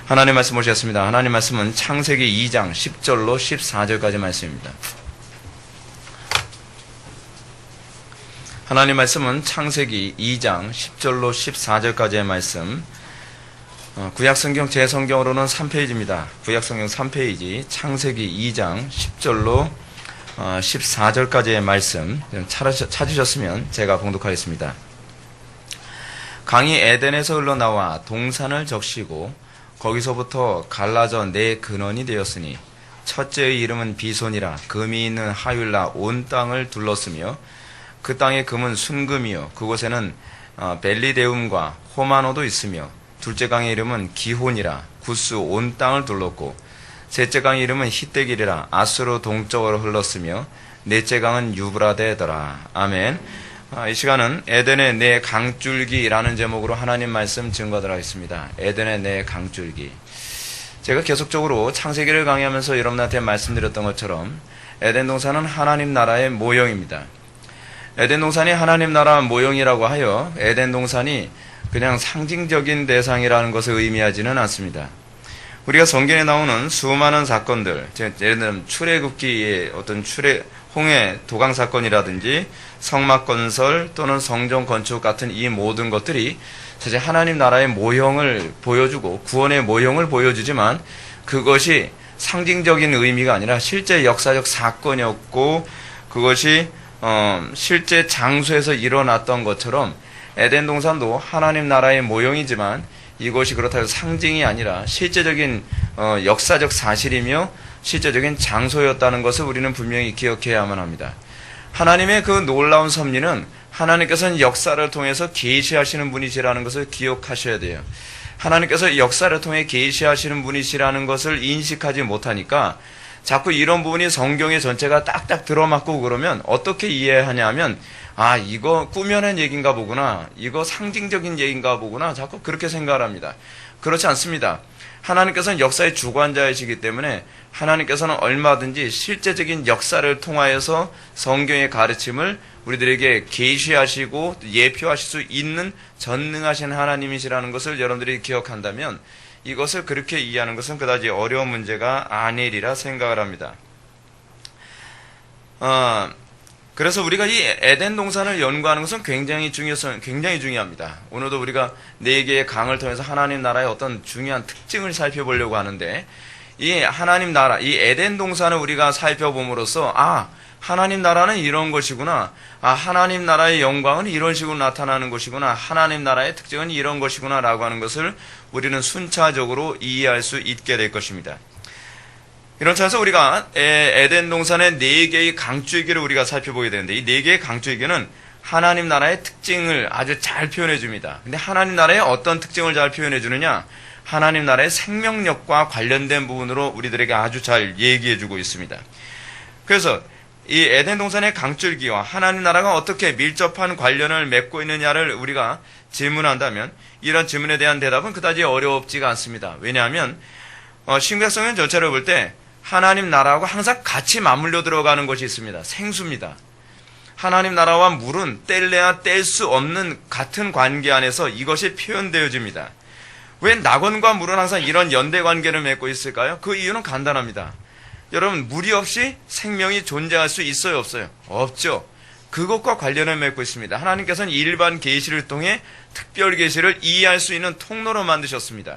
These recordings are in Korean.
하나님 말씀 보시겠습니다. 하나님 말씀은 창세기 2장 10절로 14절까지 말씀입니다. 하나님 말씀은 창세기 2장 10절로 14절까지의 말씀, 구약성경 제 성경으로는 3페이지입니다. 구약성경 3페이지 창세기 2장 10절로 14절까지의 말씀 찾으셨으면 제가 봉독하겠습니다. 강이 에덴에서 흘러나와 동산을 적시고 거기서부터 갈라져 네 근원이 되었으니 첫째의 이름은 비손이라 금이 있는 하윌라 온 땅을 둘렀으며 그 땅의 금은 순금이요 그곳에는 벨리데움과 호마노도 있으며 둘째 강의 이름은 기혼이라 구스 온 땅을 둘렀고 셋째 강의 이름은 히데길이라 아수르 동쪽으로 흘렀으며 넷째 강은 유브라데더라. 아멘. 이 시간은 에덴의 네 강줄기라는 제목으로 하나님 말씀 증거하도록 하겠습니다. 에덴의 네 강줄기. 제가 계속적으로 창세기를 강의하면서 여러분한테 말씀드렸던 것처럼 에덴 동산은 하나님 나라의 모형입니다. 에덴 동산이 하나님 나라 모형이라고 하여 에덴 동산이 그냥 상징적인 대상이라는 것을 의미하지는 않습니다. 우리가 성경에 나오는 수많은 사건들, 예를 들면 출애굽기의 어떤 홍해 도강 사건이라든지 성막 건설 또는 성전 건축 같은 이 모든 것들이 사실 하나님 나라의 모형을 보여주고 구원의 모형을 보여주지만 그것이 상징적인 의미가 아니라 실제 역사적 사건이었고 그것이 실제 장소에서 일어났던 것처럼 에덴 동산도 하나님 나라의 모형이지만 이것이 그렇다고 해서 상징이 아니라 실제적인 역사적 사실이며 실제적인 장소였다는 것을 우리는 분명히 기억해야만 합니다. 하나님의 그 놀라운 섭리는 하나님께서는 역사를 통해서 계시하시는 분이시라는 것을 기억하셔야 돼요. 하나님께서 역사를 통해 계시하시는 분이시라는 것을 인식하지 못하니까 자꾸 이런 부분이 성경의 전체가 딱딱 들어맞고 그러면 어떻게 이해하냐 하면 이거 꾸며낸 얘기인가 보구나. 이거 상징적인 얘기인가 보구나. 자꾸 그렇게 생각을 합니다. 그렇지 않습니다. 하나님께서는 역사의 주관자이시기 때문에 하나님께서는 얼마든지 실제적인 역사를 통하여서 성경의 가르침을 우리들에게 계시하시고 예표하실 수 있는 전능하신 하나님이시라는 것을 여러분들이 기억한다면 이것을 그렇게 이해하는 것은 그다지 어려운 문제가 아니리라 생각을 합니다. 그래서 우리가 이 에덴 동산을 연구하는 것은 굉장히 중요합니다. 오늘도 우리가 네 개의 강을 통해서 하나님 나라의 어떤 중요한 특징을 살펴보려고 하는데 이 하나님 나라, 이 에덴 동산을 우리가 살펴봄으로써 하나님 나라는 이런 것이구나. 하나님 나라의 영광은 이런 식으로 나타나는 것이구나. 하나님 나라의 특징은 이런 것이구나 라고 하는 것을 우리는 순차적으로 이해할 수 있게 될 것입니다. 이런 차에서 우리가 에덴 동산의 네 개의 강줄기를 우리가 살펴보게 되는데 이 네 개의 강줄기는 하나님 나라의 특징을 아주 잘 표현해 줍니다. 근데 하나님 나라의 어떤 특징을 잘 표현해 주느냐? 하나님 나라의 생명력과 관련된 부분으로 우리들에게 아주 잘 얘기해 주고 있습니다. 그래서 이 에덴 동산의 강줄기와 하나님 나라가 어떻게 밀접한 관련을 맺고 있느냐를 우리가 질문한다면 이런 질문에 대한 대답은 그다지 어렵지가 않습니다. 왜냐하면 신구약성경 전체를 볼 때 하나님 나라하고 항상 같이 맞물려 들어가는 것이 있습니다. 생수입니다. 하나님 나라와 물은 뗄래야 뗄 수 없는 같은 관계 안에서 이것이 표현되어집니다. 왜 낙원과 물은 항상 이런 연대 관계를 맺고 있을까요? 그 이유는 간단합니다. 여러분, 물이 없이 생명이 존재할 수 있어요, 없어요? 없죠. 그것과 관련을 맺고 있습니다. 하나님께서는 일반 계시를 통해 특별 계시를 이해할 수 있는 통로로 만드셨습니다.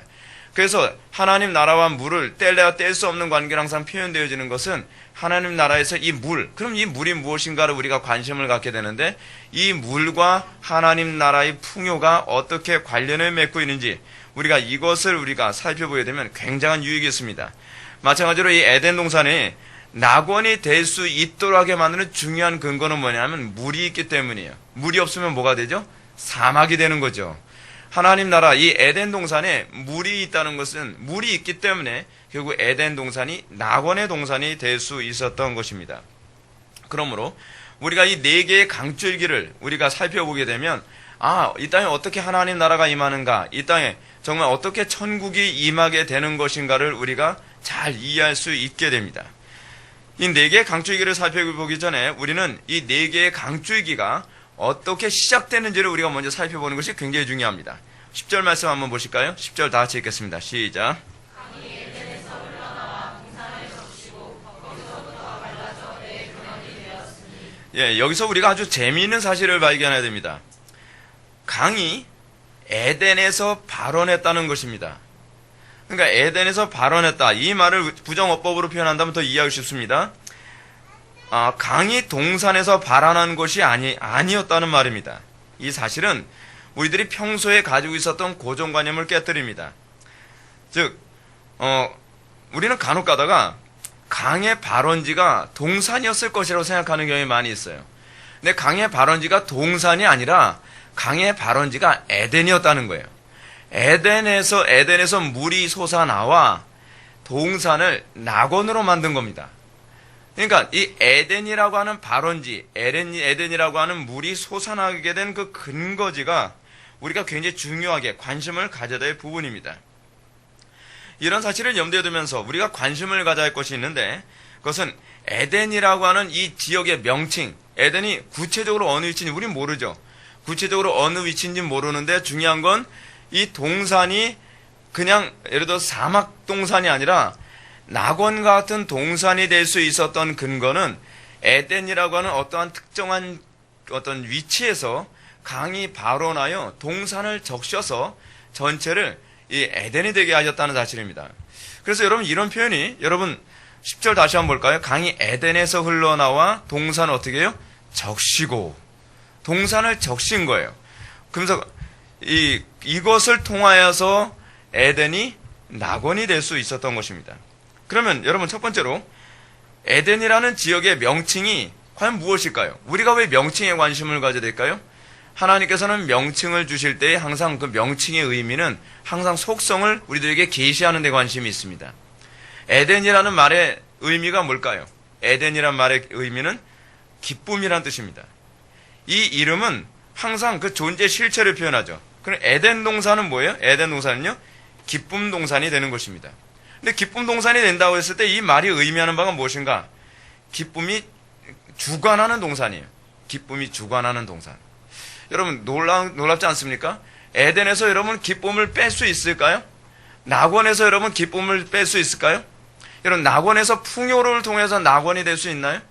그래서 하나님 나라와 물을 뗄래야 뗄 수 없는 관계로 항상 표현되어지는 것은 하나님 나라에서 이 물, 그럼 이 물이 무엇인가를 우리가 관심을 갖게 되는데 이 물과 하나님 나라의 풍요가 어떻게 관련을 맺고 있는지 이것을 우리가 살펴보게 되면 굉장한 유익이 있습니다. 마찬가지로 이 에덴 동산이 낙원이 될 수 있도록 하게 만드는 중요한 근거는 뭐냐면 물이 있기 때문이에요. 물이 없으면 뭐가 되죠? 사막이 되는 거죠. 하나님 나라 이 에덴 동산에 물이 있다는 것은 물이 있기 때문에 결국 에덴 동산이 낙원의 동산이 될 수 있었던 것입니다. 그러므로 우리가 이 네 개의 강줄기를 우리가 살펴보게 되면 이 땅에 어떻게 하나님 나라가 임하는가, 이 땅에 정말 어떻게 천국이 임하게 되는 것인가를 우리가 잘 이해할 수 있게 됩니다. 이 네 개의 강줄기를 살펴보기 전에 우리는 이 네 개의 강줄기가 어떻게 시작되는지를 우리가 먼저 살펴보는 것이 굉장히 중요합니다. 10절 말씀 한번 보실까요? 10절 다 같이 읽겠습니다. 시작. 여기서 우리가 아주 재미있는 사실을 발견해야 됩니다. 강이 에덴에서 발원했다는 것입니다. 그러니까 에덴에서 발원했다. 이 말을 부정어법으로 표현한다면 더 이해하기 쉽습니다. 강이 동산에서 발원한 것이 아니었다는 말입니다. 이 사실은 우리들이 평소에 가지고 있었던 고정관념을 깨뜨립니다. 즉, 우리는 간혹 가다가 강의 발원지가 동산이었을 것이라고 생각하는 경우가 많이 있어요. 근데 강의 발원지가 동산이 아니라 강의 발원지가 에덴이었다는 거예요. 에덴에서 물이 솟아나와 동산을 낙원으로 만든 겁니다. 그러니까 이 에덴이라고 하는 발원지, 에덴이라고 하는 물이 솟아나게 된 그 근거지가 우리가 굉장히 중요하게 관심을 가져야 될 부분입니다. 이런 사실을 염두에 두면서 우리가 관심을 가져야 할 것이 있는데, 그것은 에덴이라고 하는 이 지역의 명칭, 에덴이 구체적으로 어느 위치인지 우린 모르죠. 구체적으로 어느 위치인지 모르는데 중요한 건 이 동산이 그냥 예를 들어 사막 동산이 아니라 낙원과 같은 동산이 될 수 있었던 근거는 에덴이라고 하는 어떠한 특정한 어떤 위치에서 강이 발원하여 동산을 적셔서 전체를 이 에덴이 되게 하셨다는 사실입니다. 그래서 여러분 이런 표현이 여러분 10절 다시 한번 볼까요? 강이 에덴에서 흘러나와 동산을 어떻게 해요? 적시고 동산을 적신 거예요. 그러면서 이것을 통하여서 에덴이 낙원이 될 수 있었던 것입니다. 그러면 여러분 첫 번째로 에덴이라는 지역의 명칭이 과연 무엇일까요? 우리가 왜 명칭에 관심을 가져야 될까요? 하나님께서는 명칭을 주실 때 항상 그 명칭의 의미는 항상 속성을 우리들에게 계시하는 데 관심이 있습니다. 에덴이라는 말의 의미가 뭘까요? 에덴이라는 말의 의미는 기쁨이란 뜻입니다. 이 이름은 항상 그 존재 실체를 표현하죠. 그럼 에덴 동산은 뭐예요? 에덴 동산은요, 기쁨 동산이 되는 것입니다. 근데 기쁨 동산이 된다고 했을 때 이 말이 의미하는 바가 무엇인가? 기쁨이 주관하는 동산이에요. 기쁨이 주관하는 동산. 여러분 놀랍지 않습니까? 에덴에서 여러분 기쁨을 뺄 수 있을까요? 낙원에서 여러분 기쁨을 뺄 수 있을까요? 여러분 낙원에서 풍요를 통해서 낙원이 될 수 있나요?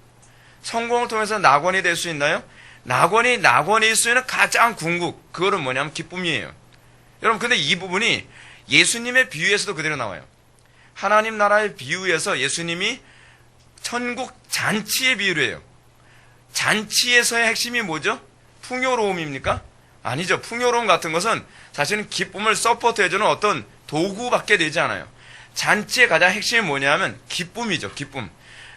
성공을 통해서 낙원이 될 수 있나요? 낙원일 수 있는 가장 궁극, 그거는 뭐냐면 기쁨이에요. 여러분 근데 이 부분이 예수님의 비유에서도 그대로 나와요. 하나님 나라의 비유에서 예수님이 천국 잔치의 비유를 해요. 잔치에서의 핵심이 뭐죠? 풍요로움입니까? 아니죠. 풍요로움 같은 것은 사실은 기쁨을 서포트해주는 어떤 도구밖에 되지 않아요. 잔치의 가장 핵심이 뭐냐면 기쁨이죠. 기쁨.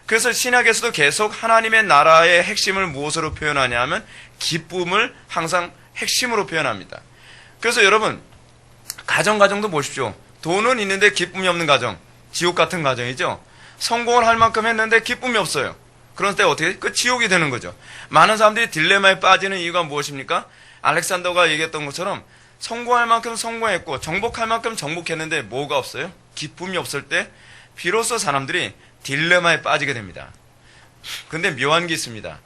그래서 신약에서도 계속 하나님의 나라의 핵심을 무엇으로 표현하냐 하면 기쁨을 항상 핵심으로 표현합니다. 그래서 여러분 가정도 보십시오. 돈은 있는데 기쁨이 없는 가정, 지옥 같은 가정이죠. 성공을 할 만큼 했는데 기쁨이 없어요. 그런 때 어떻게? 그 지옥이 되는 거죠. 많은 사람들이 딜레마에 빠지는 이유가 무엇입니까? 알렉산더가 얘기했던 것처럼 성공할 만큼 성공했고 정복할 만큼 정복했는데 뭐가 없어요? 기쁨이 없을 때 비로소 사람들이 딜레마에 빠지게 됩니다. 근데 묘한 게 있습니다.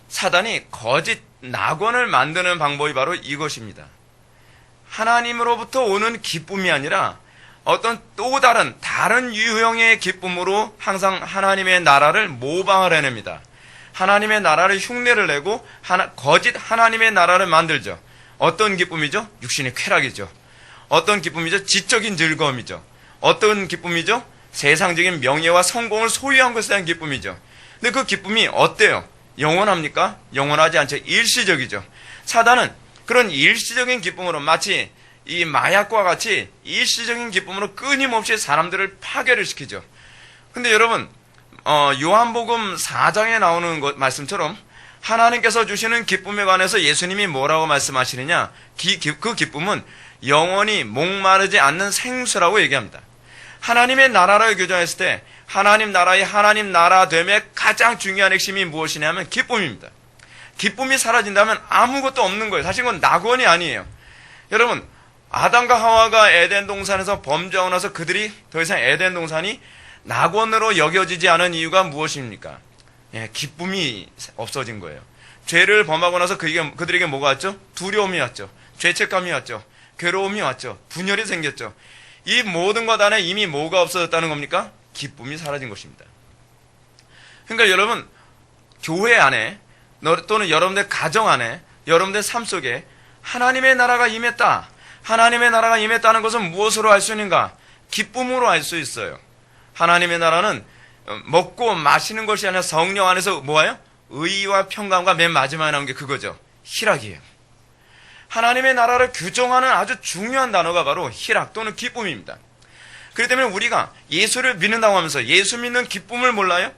사단이 거짓 낙원을 만드는 방법이 바로 이것입니다. 하나님으로부터 오는 기쁨이 아니라 어떤 또 다른 유형의 기쁨으로 항상 하나님의 나라를 모방을 해냅니다. 하나님의 나라를 흉내를 내고 거짓 하나님의 나라를 만들죠. 어떤 기쁨이죠? 육신의 쾌락이죠. 어떤 기쁨이죠? 지적인 즐거움이죠. 어떤 기쁨이죠? 세상적인 명예와 성공을 소유한 것에 대한 기쁨이죠. 근데 그 기쁨이 어때요? 영원합니까? 영원하지 않죠. 일시적이죠. 사단은 그런 일시적인 기쁨으로 마치 이 마약과 같이 일시적인 기쁨으로 끊임없이 사람들을 파괴를 시키죠. 근데 여러분 요한복음 4장에 나오는 말씀처럼 하나님께서 주시는 기쁨에 관해서 예수님이 뭐라고 말씀하시느냐? 그 기쁨은 영원히 목마르지 않는 생수라고 얘기합니다. 하나님의 나라를 교정했을 때 하나님 나라의 하나님 나라됨의 가장 중요한 핵심이 무엇이냐면 기쁨입니다. 기쁨이 사라진다면 아무것도 없는 거예요. 사실 그건 낙원이 아니에요. 여러분 아담과 하와가 에덴 동산에서 범죄하고 나서 그들이 더 이상 에덴 동산이 낙원으로 여겨지지 않은 이유가 무엇입니까? 기쁨이 없어진 거예요. 죄를 범하고 나서 그들에게 뭐가 왔죠? 두려움이 왔죠. 죄책감이 왔죠. 괴로움이 왔죠. 분열이 생겼죠. 이 모든 것 안에 이미 뭐가 없어졌다는 겁니까? 기쁨이 사라진 것입니다. 그러니까 여러분 교회 안에 또는 여러분들 가정 안에, 여러분들 삶 속에 하나님의 나라가 임했다. 하나님의 나라가 임했다는 것은 무엇으로 알 수 있는가? 기쁨으로 알 수 있어요. 하나님의 나라는 먹고 마시는 것이 아니라 성령 안에서 뭐예요? 의와 평강과 맨 마지막에 나온 게 그거죠. 희락이에요. 하나님의 나라를 규정하는 아주 중요한 단어가 바로 희락 또는 기쁨입니다. 그렇기 때문에 우리가 예수를 믿는다고 하면서 예수 믿는 기쁨을 몰라요?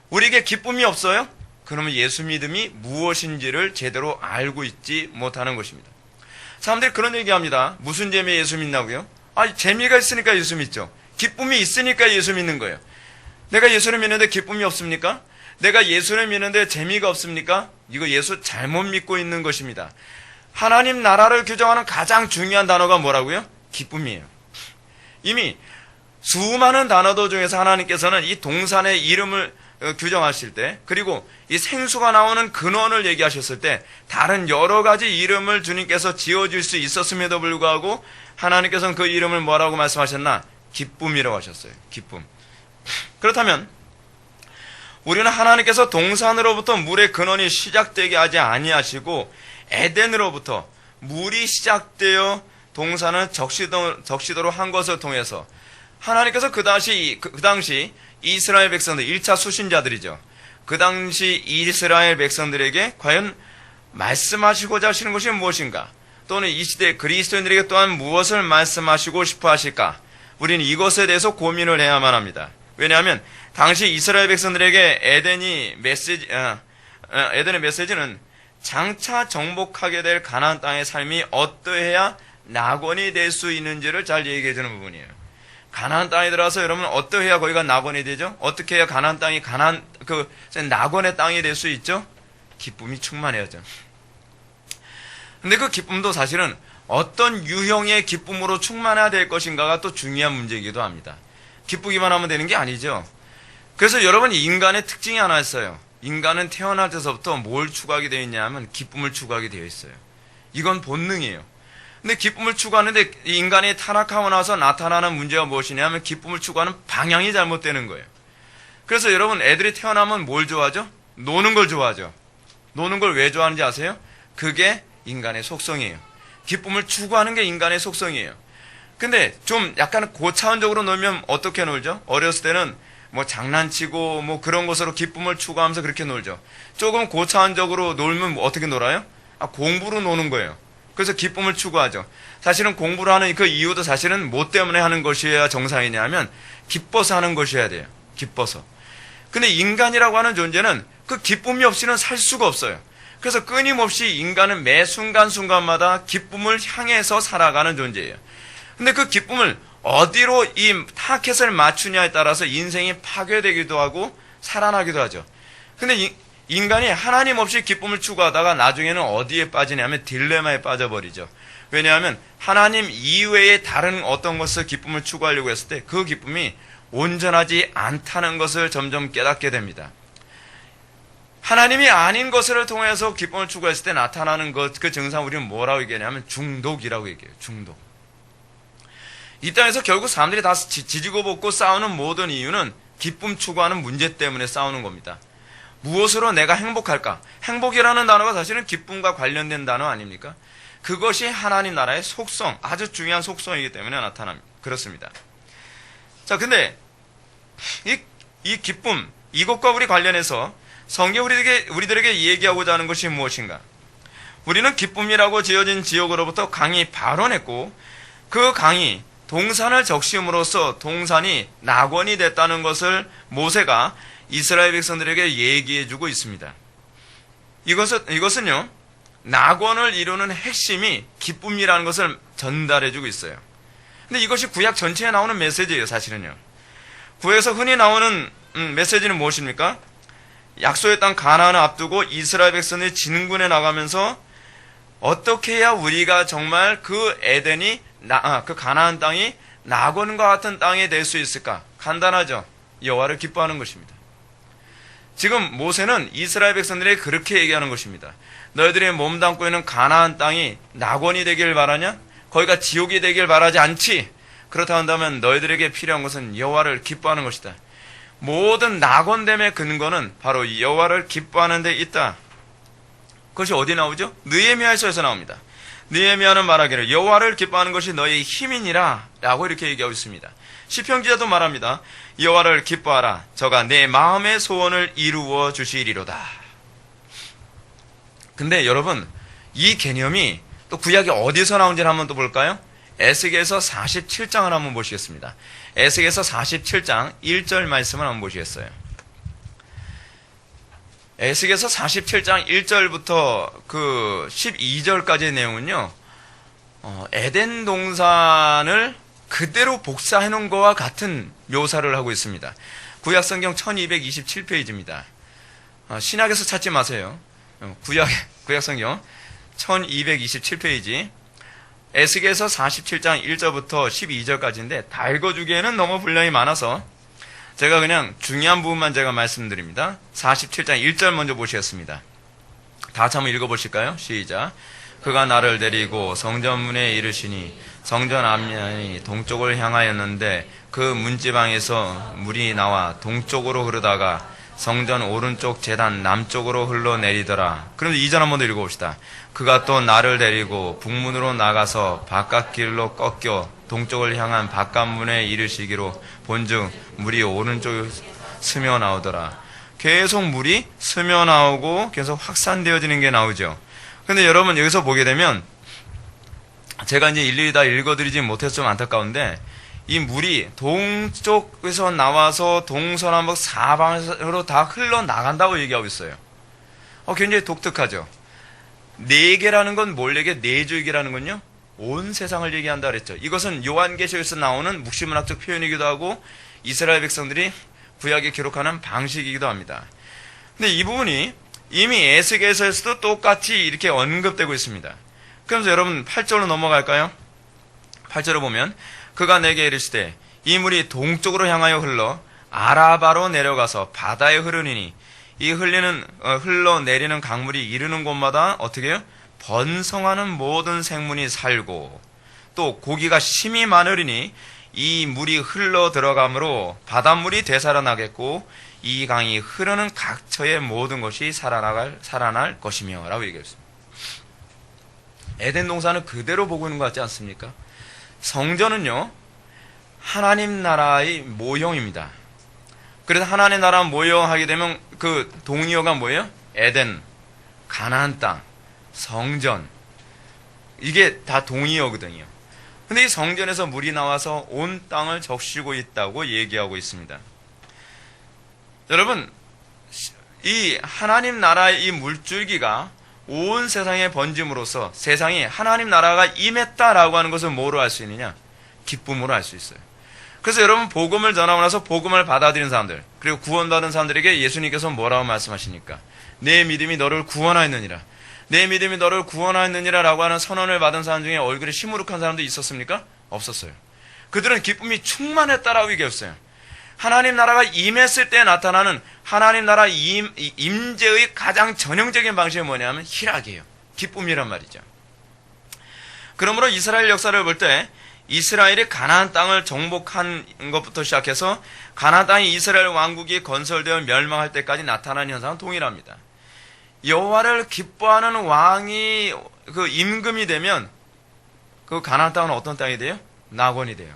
우리에게 기쁨이 없어요? 그러면 예수 믿음이 무엇인지를 제대로 알고 있지 못하는 것입니다. 사람들이 그런 얘기합니다. 무슨 재미에 예수 믿나고요? 재미가 있으니까 예수 믿죠. 기쁨이 있으니까 예수 믿는 거예요. 내가 예수를 믿는데 기쁨이 없습니까? 내가 예수를 믿는데 재미가 없습니까? 이거 예수 잘못 믿고 있는 것입니다. 하나님 나라를 규정하는 가장 중요한 단어가 뭐라고요? 기쁨이에요. 이미 수많은 단어들 중에서 하나님께서는 이 동산의 이름을 규정하실 때, 그리고 이 생수가 나오는 근원을 얘기하셨을 때 다른 여러 가지 이름을 주님께서 지어줄 수 있었음에도 불구하고 하나님께서는 그 이름을 뭐라고 말씀하셨나? 기쁨이라고 하셨어요. 기쁨. 그렇다면 우리는 하나님께서 동산으로부터 물의 근원이 시작되게 하지 아니하시고 에덴으로부터 물이 시작되어 동산을 적시도로 한 것을 통해서 하나님께서 그 당시 이스라엘 백성들, 1차 수신자들이죠. 그 당시 이스라엘 백성들에게 과연 말씀하시고자 하시는 것이 무엇인가? 또는 이 시대 그리스도인들에게 또한 무엇을 말씀하시고 싶어 하실까? 우리는 이것에 대해서 고민을 해야만 합니다. 왜냐하면 당시 이스라엘 백성들에게 에덴의 메시지는 장차 정복하게 될 가나안 땅의 삶이 어떠해야 낙원이 될 수 있는지를 잘 얘기해 주는 부분이에요. 가나안 땅에 들어와서 여러분 어떠해야 거기가 낙원이 되죠? 어떻게 해야 가나안 땅이 낙원의 땅이 될 수 있죠? 기쁨이 충만해야죠. 근데 그 기쁨도 사실은 어떤 유형의 기쁨으로 충만해야 될 것인가가 또 중요한 문제이기도 합니다. 기쁘기만 하면 되는 게 아니죠. 그래서 여러분 인간의 특징이 하나 있어요. 인간은 태어날 때서부터 뭘 추구하게 되어 있냐 하면 기쁨을 추구하게 되어 있어요. 이건 본능이에요. 근데 기쁨을 추구하는데 인간이 타락하고 나서 나타나는 문제가 무엇이냐 하면 기쁨을 추구하는 방향이 잘못되는 거예요. 그래서 여러분 애들이 태어나면 뭘 좋아하죠? 노는 걸 좋아하죠. 노는 걸 왜 좋아하는지 아세요? 그게 인간의 속성이에요. 기쁨을 추구하는 게 인간의 속성이에요. 근데 좀 약간 고차원적으로 놀면 어떻게 놀죠? 어렸을 때는 뭐 장난치고 뭐 그런 것으로 기쁨을 추구하면서 그렇게 놀죠. 조금 고차원적으로 놀면 어떻게 놀아요? 공부로 노는 거예요. 그래서 기쁨을 추구하죠. 사실은 공부를 하는 그 이유도 사실은 뭐 때문에 하는 것이어야 정상이냐면 기뻐서 하는 것이어야 돼요. 기뻐서. 근데 인간이라고 하는 존재는 그 기쁨이 없이는 살 수가 없어요. 그래서 끊임없이 인간은 매 순간순간마다 기쁨을 향해서 살아가는 존재예요. 근데 그 기쁨을 어디로 이 타켓을 맞추냐에 따라서 인생이 파괴되기도 하고 살아나기도 하죠. 근데 인간이 하나님 없이 기쁨을 추구하다가 나중에는 어디에 빠지냐면 딜레마에 빠져버리죠. 왜냐하면 하나님 이외에 다른 어떤 것을 기쁨을 추구하려고 했을 때 그 기쁨이 온전하지 않다는 것을 점점 깨닫게 됩니다. 하나님이 아닌 것을 통해서 기쁨을 추구했을 때 나타나는 그 증상 우리는 뭐라고 얘기하냐면 중독이라고 얘기해요. 중독. 이 땅에서 결국 사람들이 다 지지고 볶고 싸우는 모든 이유는 기쁨 추구하는 문제 때문에 싸우는 겁니다. 무엇으로 내가 행복할까? 행복이라는 단어가 사실은 기쁨과 관련된 단어 아닙니까? 그것이 하나님 나라의 속성, 아주 중요한 속성이기 때문에 나타납니다. 그렇습니다. 자, 근데 이 기쁨, 이것과 우리 관련해서 성경 우리들에게 얘기하고자 하는 것이 무엇인가? 우리는 기쁨이라고 지어진 지역으로부터 강이 발원했고 그 강이 동산을 적심으로써 동산이 낙원이 됐다는 것을 모세가 이스라엘 백성들에게 얘기해주고 있습니다. 이것은요, 낙원을 이루는 핵심이 기쁨이라는 것을 전달해주고 있어요. 근데 이것이 구약 전체에 나오는 메시지예요, 사실은요. 구약에서 흔히 나오는 메시지는 무엇입니까? 약속의 땅 가나안을 앞두고 이스라엘 백성들이 진군에 나가면서 어떻게 해야 우리가 정말 그 에덴이 그 가나안 땅이 낙원과 같은 땅이 될 수 있을까? 간단하죠. 여호와를 기뻐하는 것입니다. 지금 모세는 이스라엘 백성들에게 그렇게 얘기하는 것입니다. 너희들이 몸담고 있는 가나안 땅이 낙원이 되길 바라냐? 거기가 지옥이 되길 바라지 않지? 그렇다 한다면 너희들에게 필요한 것은 여호와를 기뻐하는 것이다. 모든 낙원됨의 근거는 바로 여호와를 기뻐하는 데 있다. 그것이 어디 나오죠? 느헤미야서에서 나옵니다. 느헤미야는 말하기를 여호와를 기뻐하는 것이 너의 힘이니라 라고 이렇게 얘기하고 있습니다. 시편 기자도 말합니다. 여호와를 기뻐하라. 저가 내 마음의 소원을 이루어 주시리로다. 근데 여러분, 이 개념이 또 구약이 어디서 나온지를 한번 또 볼까요? 에스겔서 47장을 한번 보시겠습니다. 에스겔서 47장 1절 말씀을 한번 보시겠어요. 에스겔서 47장 1절부터 그 12절까지의 내용은요, 에덴 동산을 그대로 복사해 놓은 것과 같은 묘사를 하고 있습니다. 구약성경 1227페이지입니다. 신약에서 찾지 마세요. 구약성경 1227페이지. 에스겔서 47장 1절부터 12절까지인데 다 읽어주기에는 너무 분량이 많아서 제가 그냥 중요한 부분만 제가 말씀드립니다. 47장 1절 먼저 보시겠습니다. 다 같이 한번 읽어보실까요? 시작. 그가 나를 데리고 성전문에 이르시니 성전 앞면이 동쪽을 향하였는데 그 문지방에서 물이 나와 동쪽으로 흐르다가 성전 오른쪽 제단 남쪽으로 흘러내리더라. 그럼 2절 한번 더 읽어봅시다. 그가 또 나를 데리고 북문으로 나가서 바깥길로 꺾여 동쪽을 향한 바깥문에 이르시기로 본즉 물이 오른쪽에 스며 나오더라. 계속 물이 스며 나오고 계속 확산되어지는 게 나오죠. 근데 여러분 여기서 보게 되면 제가 이제 일일이 다 읽어드리지 못해서 좀 안타까운데 이 물이 동쪽에서 나와서 동서남북 사방으로 다 흘러나간다고 얘기하고 있어요. 굉장히 독특하죠. 네 개라는 건 뭘 얘기해? 내주이기라는 건요, 온 세상을 얘기한다 그랬죠. 이것은 요한계시록에서 나오는 묵시문학적 표현이기도 하고 이스라엘 백성들이 구약에 기록하는 방식이기도 합니다. 근데 이 부분이 이미 에스겔서에서도 똑같이 이렇게 언급되고 있습니다. 그러면서 여러분 8절로 넘어갈까요? 8절을 보면 그가 내게 이르시되 이 물이 동쪽으로 향하여 흘러 아라바로 내려가서 바다에 흐르니 이 흘러내리는 강물이 이르는 곳마다 어떻게 해요? 번성하는 모든 생물이 살고 또 고기가 심히 많으리니 이 물이 흘러 들어가므로 바닷물이 되살아나겠고 이 강이 흐르는 각처의 모든 것이 살아날 것이며 라고 얘기했습니다. 에덴 동산을 그대로 보고 있는 것 같지 않습니까? 성전은요, 하나님 나라의 모형입니다. 그래서 하나님 나라 모형하게 되면 그 동의어가 뭐예요? 에덴, 가나안 땅, 성전. 이게 다 동의어거든요. 근데 이 성전에서 물이 나와서 온 땅을 적시고 있다고 얘기하고 있습니다. 여러분, 이 하나님 나라의 이 물줄기가 온 세상에 번짐으로써 세상에 하나님 나라가 임했다라고 하는 것을 뭐로 알 수 있느냐? 기쁨으로 알 수 있어요. 그래서 여러분 복음을 전하고 나서 복음을 받아들인 사람들, 그리고 구원받은 사람들에게 예수님께서 뭐라고 말씀하십니까? 내 믿음이 너를 구원하였느니라. 내 믿음이 너를 구원하였느니라 라고 하는 선언을 받은 사람 중에 얼굴이 시무룩한 사람도 있었습니까? 없었어요. 그들은 기쁨이 충만했다라고 얘기했어요. 하나님 나라가 임했을 때 나타나는 하나님 나라 임재의 가장 전형적인 방식이 뭐냐면 희락이에요. 기쁨이란 말이죠. 그러므로 이스라엘 역사를 볼 때 이스라엘이 가나안 땅을 정복한 것부터 시작해서 가나안 땅이 이스라엘 왕국이 건설되어 멸망할 때까지 나타나는 현상은 동일합니다. 여호와를 기뻐하는 왕이 그 임금이 되면 그 가나안 땅은 어떤 땅이 돼요? 낙원이 돼요.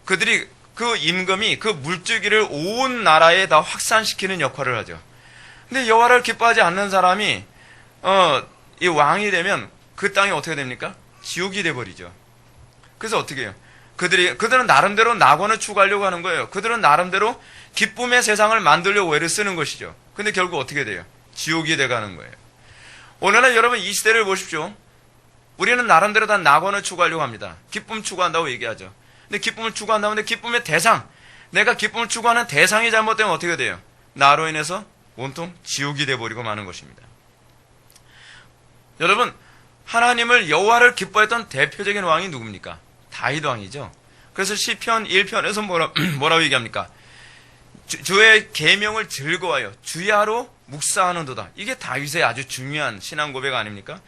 그들이 그 임금이 그 물줄기를 온 나라에 다 확산시키는 역할을 하죠. 근데 여호와를 기뻐하지 않는 사람이 이 왕이 되면 그 땅이 어떻게 됩니까? 지옥이 돼버리죠. 그래서 어떻게 해요? 그들은 나름대로 낙원을 추구하려고 하는 거예요. 그들은 나름대로 기쁨의 세상을 만들려고 애를 쓰는 것이죠. 근데 결국 어떻게 돼요? 지옥이 돼가는 거예요. 오늘날 여러분 이 시대를 보십시오. 우리는 나름대로 다 낙원을 추구하려고 합니다. 기쁨 추구한다고 얘기하죠. 근데 기쁨을 추구한다는데 기쁨의 대상, 내가 기쁨을 추구하는 대상이 잘못되면 어떻게 돼요? 나로 인해서 온통 지옥이 돼버리고 마는 것입니다. 여러분, 하나님을 여호와를 기뻐했던 대표적인 왕이 누굽니까? 다윗 왕이죠. 그래서 시편 1편에서 뭐라고 얘기합니까? 주의 계명을 즐거워하여 주야로 묵상하는도다. 이게 다윗의 아주 중요한 신앙 고백 아닙니까?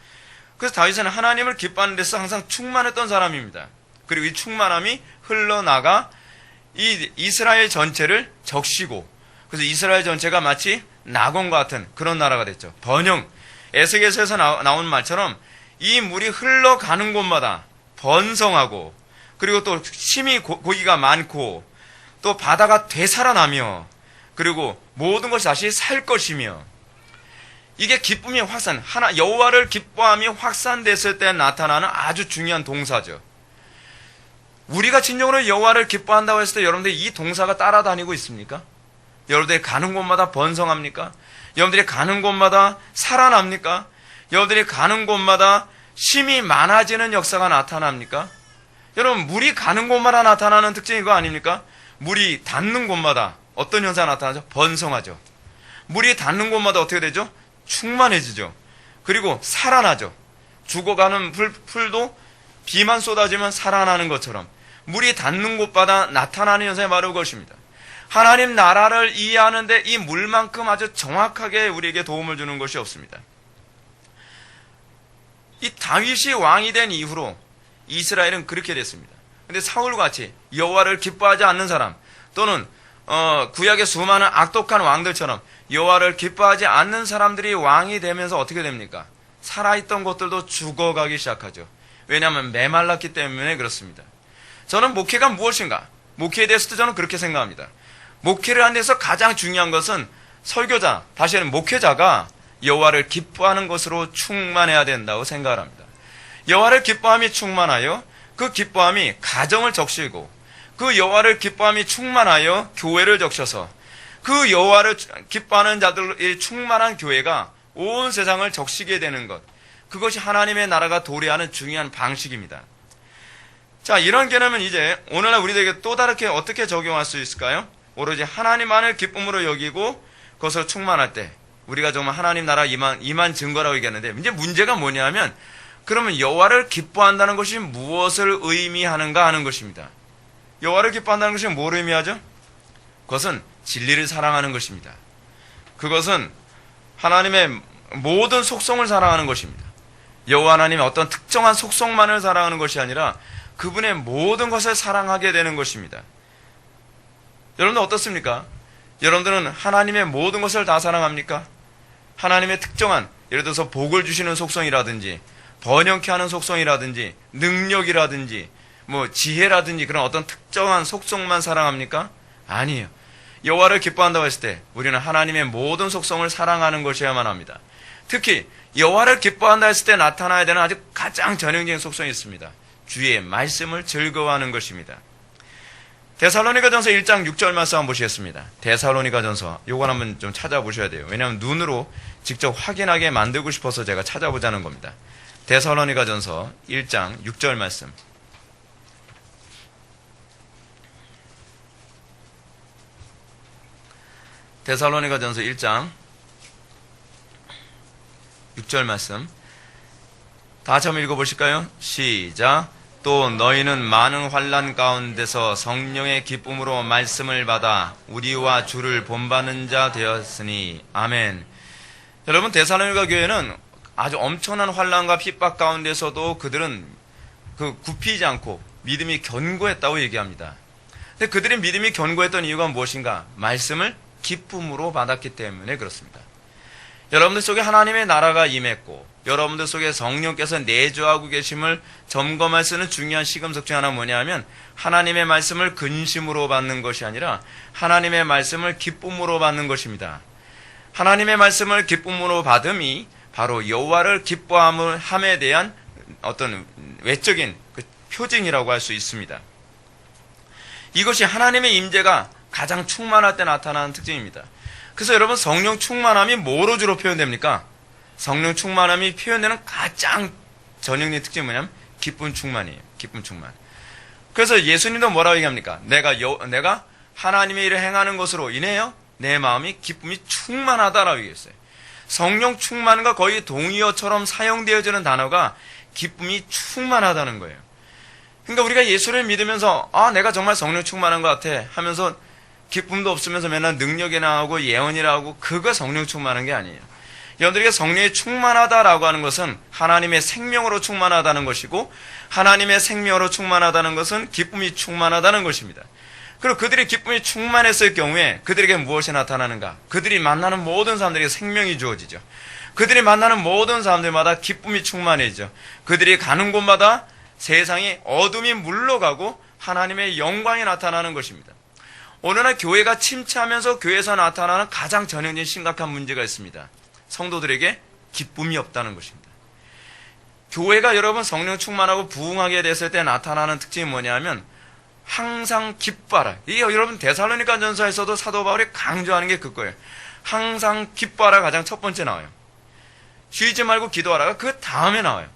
그래서 다윗은 하나님을 기뻐하는 데서 항상 충만했던 사람입니다. 그리고 이 충만함이 흘러나가 이 이스라엘 전체를 적시고, 그래서 이스라엘 전체가 마치 낙원과 같은 그런 나라가 됐죠. 번영, 에스겔서에서 나온 말처럼 이 물이 흘러가는 곳마다 번성하고, 그리고 또 심히 고기가 많고, 또 바다가 되살아나며, 그리고 모든 것이 다시 살 것이며, 이게 기쁨이 확산, 여호와를 기뻐함이 확산됐을 때 나타나는 아주 중요한 동사죠. 우리가 진정으로 여호와를 기뻐한다고 했을 때 여러분들 이 동사가 따라다니고 있습니까? 여러분들이 가는 곳마다 번성합니까? 여러분들이 가는 곳마다 살아납니까? 여러분들이 가는 곳마다 심이 많아지는 역사가 나타납니까? 여러분, 물이 가는 곳마다 나타나는 특징이 그거 아닙니까? 물이 닿는 곳마다 어떤 현상이 나타나죠? 번성하죠. 물이 닿는 곳마다 어떻게 되죠? 충만해지죠. 그리고 살아나죠. 죽어가는 풀도 비만 쏟아지면 살아나는 것처럼 물이 닿는 곳마다 나타나는 현상이 바로 그것입니다. 하나님 나라를 이해하는데 이 물만큼 아주 정확하게 우리에게 도움을 주는 것이 없습니다. 이 다윗이 왕이 된 이후로 이스라엘은 그렇게 됐습니다. 근데 사울같이 여호와를 기뻐하지 않는 사람, 또는 구약의 수많은 악독한 왕들처럼 여호와를 기뻐하지 않는 사람들이 왕이 되면서 어떻게 됩니까? 살아있던 것들도 죽어가기 시작하죠. 왜냐하면 메말랐기 때문에 그렇습니다. 저는 목회가 무엇인가? 목회에 대해서도 저는 그렇게 생각합니다. 목회를 하는 데서 가장 중요한 것은 설교자, 다시 말하면 목회자가 여호와를 기뻐하는 것으로 충만해야 된다고 생각을 합니다. 여호와를 기뻐함이 충만하여 그 기뻐함이 가정을 적시고, 그 여호와를 기뻐함이 충만하여 교회를 적셔서 그 여호와를 기뻐하는 자들이 충만한 교회가 온 세상을 적시게 되는 것, 그것이 하나님의 나라가 도래하는 중요한 방식입니다. 자, 이런 개념은 이제 오늘날 우리들에게 또 다르게 어떻게 적용할 수 있을까요? 오로지 하나님만을 기쁨으로 여기고 그것으로 충만할 때 우리가 정말 하나님 나라 임한 증거라고 얘기하는데, 이제 문제가 뭐냐면, 그러면 여호와를 기뻐한다는 것이 무엇을 의미하는가 하는 것입니다. 여호와를 기뻐한다는 것이 뭘 의미하죠? 그것은 진리를 사랑하는 것입니다. 그것은 하나님의 모든 속성을 사랑하는 것입니다. 여호와 하나님의 어떤 특정한 속성만을 사랑하는 것이 아니라 그분의 모든 것을 사랑하게 되는 것입니다. 여러분들 어떻습니까? 여러분들은 하나님의 모든 것을 다 사랑합니까? 하나님의 특정한, 예를 들어서 복을 주시는 속성이라든지, 번영케 하는 속성이라든지, 능력이라든지, 지혜라든지 그런 어떤 특정한 속성만 사랑합니까? 아니에요. 여호와를 기뻐한다고 했을 때 우리는 하나님의 모든 속성을 사랑하는 것이어야만 합니다. 특히 여호와를 기뻐한다 했을 때 나타나야 되는 아주 가장 전형적인 속성이 있습니다. 주의 말씀을 즐거워하는 것입니다. 데살로니가전서 1장 6절 말씀 한번 보시겠습니다. 데살로니가전서, 요건 한번 좀 찾아보셔야 돼요. 왜냐하면 눈으로 직접 확인하게 만들고 싶어서 제가 찾아보자는 겁니다. 데살로니가전서 1장 6절 말씀. 데살로니가전서 1장 6절 말씀. 다 같이 한번 읽어보실까요? 시작. 또 너희는 많은 환난 가운데서 성령의 기쁨으로 말씀을 받아 우리와 주를 본받는 자 되었으니. 아멘. 여러분, 데살로니가 교회는 아주 엄청난 환난과 핍박 가운데서도 그들은 굽히지 않고 믿음이 견고했다고 얘기합니다. 근데 그들의 믿음이 견고했던 이유가 무엇인가? 말씀을 기쁨으로 받았기 때문에 그렇습니다. 여러분들 속에 하나님의 나라가 임했고, 여러분들 속에 성령께서 내주하고 계심을 점검할 수 있는 중요한 시금석 중 하나는 뭐냐면, 하나님의 말씀을 근심으로 받는 것이 아니라 하나님의 말씀을 기쁨으로 받는 것입니다. 하나님의 말씀을 기쁨으로 받음이 바로 여호와를 기뻐함에 대한 어떤 외적인 표징이라고 할 수 있습니다. 이것이 하나님의 임재가 가장 충만할 때 나타나는 특징입니다. 그래서 여러분, 성령 충만함이 뭐로 주로 표현됩니까? 성령 충만함이 표현되는 가장 전형적인 특징이 뭐냐면 기쁨 충만이에요. 기쁨 충만. 그래서 예수님도 뭐라고 얘기합니까? 내가 하나님의 일을 행하는 것으로 인해요 내 마음이 기쁨이 충만하다라고 얘기했어요. 성령 충만과 거의 동의어처럼 사용되어지는 단어가 기쁨이 충만하다는 거예요. 그러니까 우리가 예수를 믿으면서 내가 정말 성령 충만한 것 같아 하면서 기쁨도 없으면서 맨날 능력이나 하고 예언이라 하고, 그거 성령 충만한 게 아니에요. 여러분들에게 성령이 충만하다라고 하는 것은 하나님의 생명으로 충만하다는 것이고, 하나님의 생명으로 충만하다는 것은 기쁨이 충만하다는 것입니다. 그리고 그들이 기쁨이 충만했을 경우에 그들에게 무엇이 나타나는가? 그들이 만나는 모든 사람들에게 생명이 주어지죠. 그들이 만나는 모든 사람들마다 기쁨이 충만해지죠. 그들이 가는 곳마다 세상이 어둠이 물러가고 하나님의 영광이 나타나는 것입니다. 오늘날 교회가 침체하면서 교회에서 나타나는 가장 전형적인 심각한 문제가 있습니다. 성도들에게 기쁨이 없다는 것입니다. 교회가 여러분 성령 충만하고 부흥하게 됐을 때 나타나는 특징이 뭐냐면 항상 기뻐하라. 이게 여러분 데살로니가 전서에서도 사도 바울이 강조하는 게 그거예요. 항상 기뻐하라 가장 첫 번째 나와요. 쉬지 말고 기도하라가 그 다음에 나와요.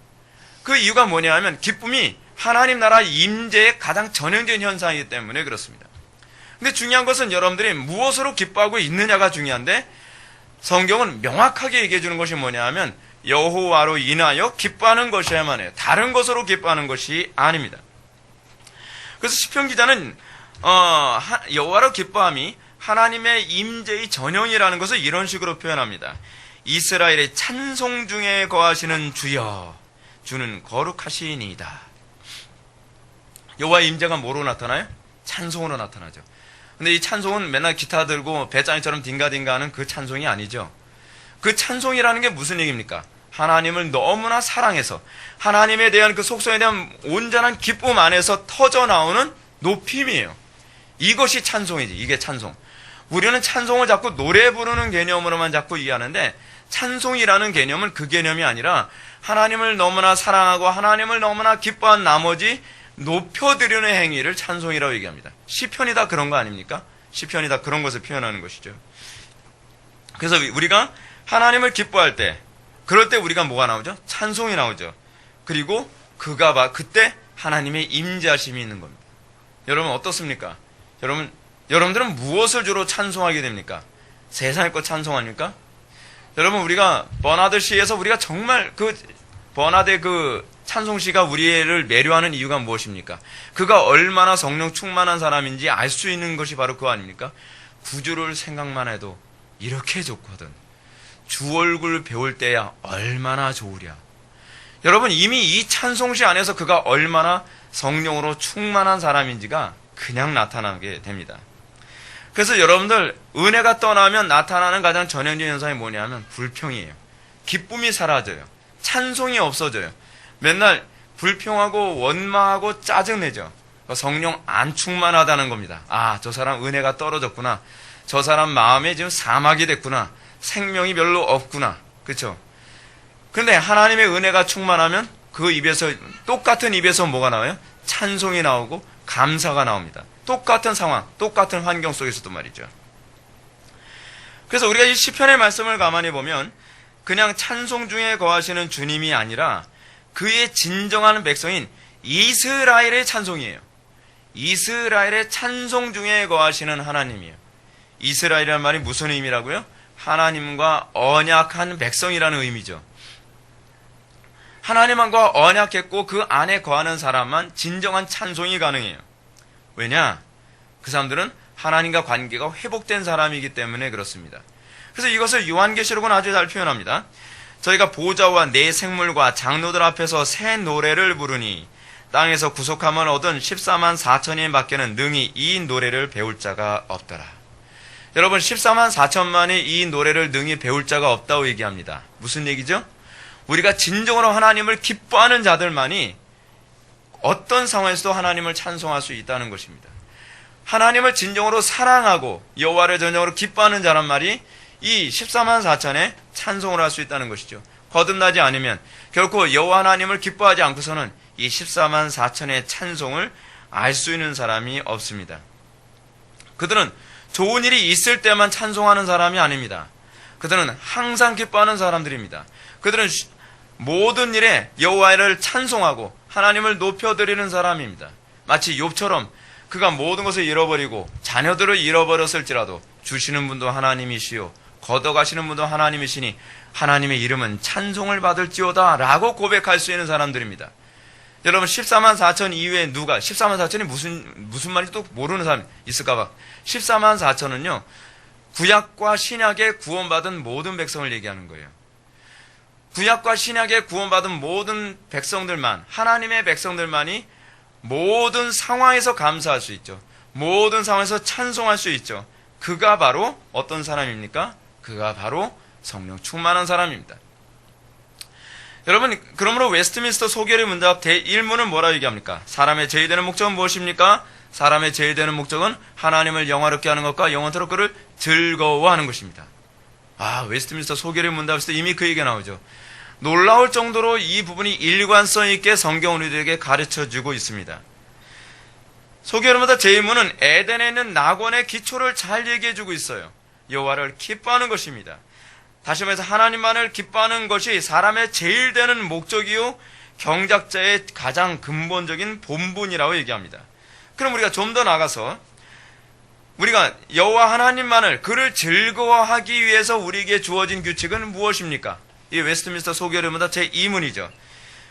그 이유가 뭐냐면 기쁨이 하나님 나라 임재의 가장 전형적인 현상이기 때문에 그렇습니다. 근데 중요한 것은 여러분들이 무엇으로 기뻐하고 있느냐가 중요한데 성경은 명확하게 얘기해 주는 것이 뭐냐 하면 여호와로 인하여 기뻐하는 것이야만 해요. 다른 것으로 기뻐하는 것이 아닙니다. 그래서 시편 기자는 여호와로 기뻐함이 하나님의 임재의 전형이라는 것을 이런 식으로 표현합니다. 이스라엘의 찬송 중에 거하시는 주여 주는 거룩하시니이다. 여호와의 임재가 뭐로 나타나요? 찬송으로 나타나죠. 근데 이 찬송은 맨날 기타 들고 배짱이처럼 딩가딩가 하는 그 찬송이 아니죠. 그 찬송이라는 게 무슨 얘기입니까? 하나님을 너무나 사랑해서 하나님에 대한 그 속성에 대한 온전한 기쁨 안에서 터져 나오는 높임이에요. 이것이 찬송이지. 이게 찬송. 우리는 찬송을 자꾸 노래 부르는 개념으로만 자꾸 이해하는데 찬송이라는 개념은 그 개념이 아니라 하나님을 너무나 사랑하고 하나님을 너무나 기뻐한 나머지 높여드리는 행위를 찬송이라고 얘기합니다. 시편이 다 그런 거 아닙니까? 시편이 다 그런 것을 표현하는 것이죠. 그래서 우리가 하나님을 기뻐할 때 그럴 때 우리가 뭐가 나오죠? 찬송이 나오죠. 그리고 그때 하나님의 임재하심이 있는 겁니다. 여러분 어떻습니까? 여러분들은 무엇을 주로 찬송하게 됩니까? 세상의 것 찬송합니까? 여러분 우리가 버나드 시에서 우리가 정말 버나드의 찬송시가 우리를 매료하는 이유가 무엇입니까? 그가 얼마나 성령 충만한 사람인지 알 수 있는 것이 바로 그거 아닙니까? 구주를 생각만 해도 이렇게 좋거든. 주 얼굴 배울 때야 얼마나 좋으랴. 여러분 이미 이 찬송시 안에서 그가 얼마나 성령으로 충만한 사람인지가 그냥 나타나게 됩니다. 그래서 여러분들 은혜가 떠나면 나타나는 가장 전형적인 현상이 뭐냐면 불평이에요. 기쁨이 사라져요. 찬송이 없어져요. 맨날 불평하고 원망하고 짜증내죠. 성령 안 충만하다는 겁니다. 아, 저 사람 은혜가 떨어졌구나. 저 사람 마음에 지금 사막이 됐구나. 생명이 별로 없구나. 그렇죠? 그런데 하나님의 은혜가 충만하면 그 입에서 똑같은 입에서 뭐가 나와요? 찬송이 나오고 감사가 나옵니다. 똑같은 상황, 똑같은 환경 속에서도 말이죠. 그래서 우리가 이 시편의 말씀을 가만히 보면 그냥 찬송 중에 거하시는 주님이 아니라 그의 진정한 백성인 이스라엘의 찬송이에요. 이스라엘의 찬송 중에 거하시는 하나님이에요. 이스라엘이라는 말이 무슨 의미라고요? 하나님과 언약한 백성이라는 의미죠. 하나님과 언약했고 그 안에 거하는 사람만 진정한 찬송이 가능해요. 왜냐? 그 사람들은 하나님과 관계가 회복된 사람이기 때문에 그렇습니다. 그래서 이것을 요한계시록은 아주 잘 표현합니다. 저희가 보좌와 네 생물과 장로들 앞에서 새 노래를 부르니 땅에서 구속함을 얻은 14만 4천인 밖에는 능히 이 노래를 배울 자가 없더라. 여러분 14만 4천만이 이 노래를 능히 배울 자가 없다고 얘기합니다. 무슨 얘기죠? 우리가 진정으로 하나님을 기뻐하는 자들만이 어떤 상황에서도 하나님을 찬송할 수 있다는 것입니다. 하나님을 진정으로 사랑하고 여호와를 전적으로 기뻐하는 자란 말이 이 14만 4천에 찬송을 할 수 있다는 것이죠. 거듭나지 않으면 결코 여호와 하나님을 기뻐하지 않고서는 이 14만 4천의 찬송을 알 수 있는 사람이 없습니다. 그들은 좋은 일이 있을 때만 찬송하는 사람이 아닙니다. 그들은 항상 기뻐하는 사람들입니다. 그들은 모든 일에 여호와를 찬송하고 하나님을 높여드리는 사람입니다. 마치 욥처럼 그가 모든 것을 잃어버리고 자녀들을 잃어버렸을지라도 주시는 분도 하나님이시요 걷어가시는 분도 하나님이시니 하나님의 이름은 찬송을 받을지어다 라고 고백할 수 있는 사람들입니다. 여러분 14만 4천 이후에 누가 14만 4천이 무슨 말인지 또 모르는 사람이 있을까봐 14만 4천은요 구약과 신약에 구원받은 모든 백성을 얘기하는 거예요. 구약과 신약에 구원받은 모든 백성들만 하나님의 백성들만이 모든 상황에서 감사할 수 있죠. 모든 상황에서 찬송할 수 있죠. 그가 바로 어떤 사람입니까? 그가 바로 성령 충만한 사람입니다. 여러분, 그러므로 웨스트민스터 소결의 문답 제1문은 뭐라고 얘기합니까? 사람의 제일되는 목적은 무엇입니까? 사람의 제일되는 목적은 하나님을 영화롭게 하는 것과 영원토록 그를 즐거워하는 것입니다. 웨스트민스터 소결의 문답에서 이미 그 얘기가 나오죠. 놀라울 정도로 이 부분이 일관성 있게 성경 우리들에게 가르쳐주고 있습니다. 소결의 문답 제1문은 에덴에 있는 낙원의 기초를 잘 얘기해주고 있어요. 여호와를 기뻐하는 것입니다. 다시 말해서 하나님만을 기뻐하는 것이 사람의 제일 되는 목적이요 경작자의 가장 근본적인 본분이라고 얘기합니다. 그럼 우리가 좀 더 나가서 우리가 여호와 하나님만을 그를 즐거워하기 위해서 우리에게 주어진 규칙은 무엇입니까? 이 웨스트민스터 소결의 문답 제2문이죠.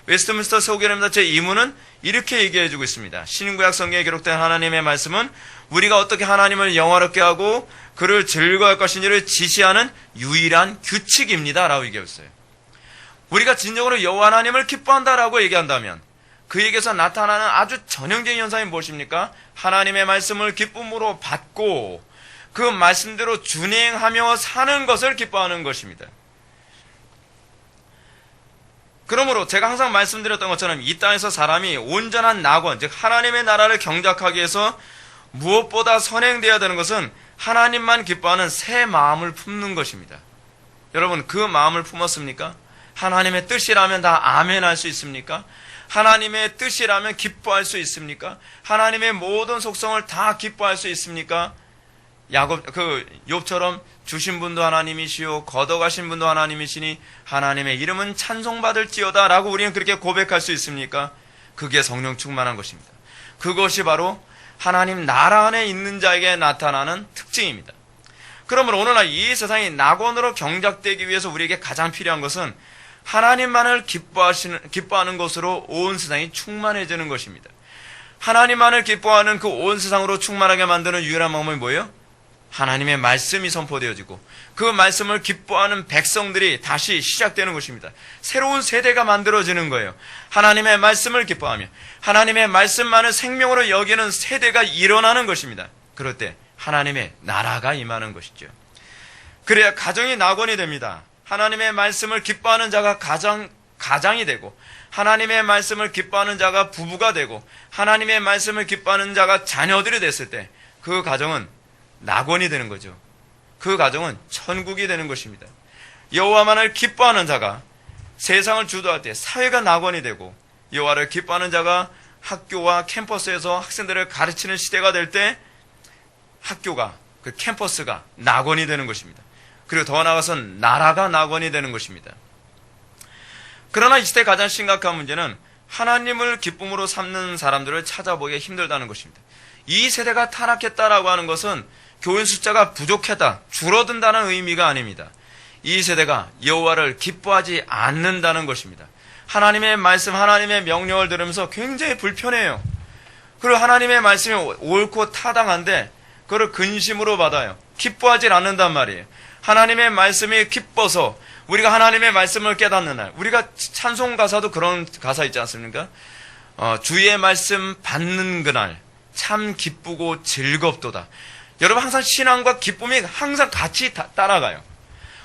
웨스트민스터 소결의 문답 제2문은 이렇게 얘기해주고 있습니다. 신구약 성경에 기록된 하나님의 말씀은 우리가 어떻게 하나님을 영화롭게 하고 그를 즐거워할 것인지를 지시하는 유일한 규칙입니다 라고 얘기했어요. 우리가 진정으로 여호와 하나님을 기뻐한다라고 얘기한다면 그에게서 나타나는 아주 전형적인 현상이 무엇입니까? 하나님의 말씀을 기쁨으로 받고 그 말씀대로 준행하며 사는 것을 기뻐하는 것입니다. 그러므로 제가 항상 말씀드렸던 것처럼 이 땅에서 사람이 온전한 낙원, 즉 하나님의 나라를 경작하기 위해서 무엇보다 선행되어야 되는 것은 하나님만 기뻐하는 새 마음을 품는 것입니다. 여러분, 그 마음을 품었습니까? 하나님의 뜻이라면 다 아멘 할 수 있습니까? 하나님의 뜻이라면 기뻐할 수 있습니까? 하나님의 모든 속성을 다 기뻐할 수 있습니까? 욥처럼 주신 분도 하나님이시오 걷어가신 분도 하나님이시니 하나님의 이름은 찬송받을지어다 라고 우리는 그렇게 고백할 수 있습니까? 그게 성령 충만한 것입니다. 그것이 바로 하나님 나라 안에 있는 자에게 나타나는 특징입니다. 그러므로 오늘날 이 세상이 낙원으로 경작되기 위해서 우리에게 가장 필요한 것은 하나님만을 기뻐하는 것으로 온 세상이 충만해지는 것입니다. 하나님만을 기뻐하는 그 온 세상으로 충만하게 만드는 유일한 방법이 뭐예요? 하나님의 말씀이 선포되어지고 그 말씀을 기뻐하는 백성들이 다시 시작되는 것입니다. 새로운 세대가 만들어지는 거예요. 하나님의 말씀을 기뻐하며 하나님의 말씀만을 생명으로 여기는 세대가 일어나는 것입니다. 그럴 때 하나님의 나라가 임하는 것이죠. 그래야 가정이 낙원이 됩니다. 하나님의 말씀을 기뻐하는 자가 가장이 되고 하나님의 말씀을 기뻐하는 자가 부부가 되고 하나님의 말씀을 기뻐하는 자가 자녀들이 됐을 때 그 가정은 낙원이 되는 거죠. 그 가정은 천국이 되는 것입니다. 여호와만을 기뻐하는 자가 세상을 주도할 때 사회가 낙원이 되고 여호와를 기뻐하는 자가 학교와 캠퍼스에서 학생들을 가르치는 시대가 될 때 학교가 그 캠퍼스가 낙원이 되는 것입니다. 그리고 더 나아가서는 나라가 낙원이 되는 것입니다. 그러나 이 시대의 가장 심각한 문제는 하나님을 기쁨으로 삼는 사람들을 찾아보기 힘들다는 것입니다. 이 세대가 타락했다라고 하는 것은 교인 숫자가 부족했다, 줄어든다는 의미가 아닙니다. 이 세대가 여호와를 기뻐하지 않는다는 것입니다. 하나님의 말씀, 하나님의 명령을 들으면서 굉장히 불편해요. 그리고 하나님의 말씀이 옳고 타당한데 그걸 근심으로 받아요. 기뻐하지 않는단 말이에요. 하나님의 말씀이 기뻐서 우리가 하나님의 말씀을 깨닫는 날, 우리가 찬송 가사도 그런 가사 있지 않습니까? 주의 말씀 받는 그날 참 기쁘고 즐겁도다. 여러분, 항상 신앙과 기쁨이 항상 같이 따라가요.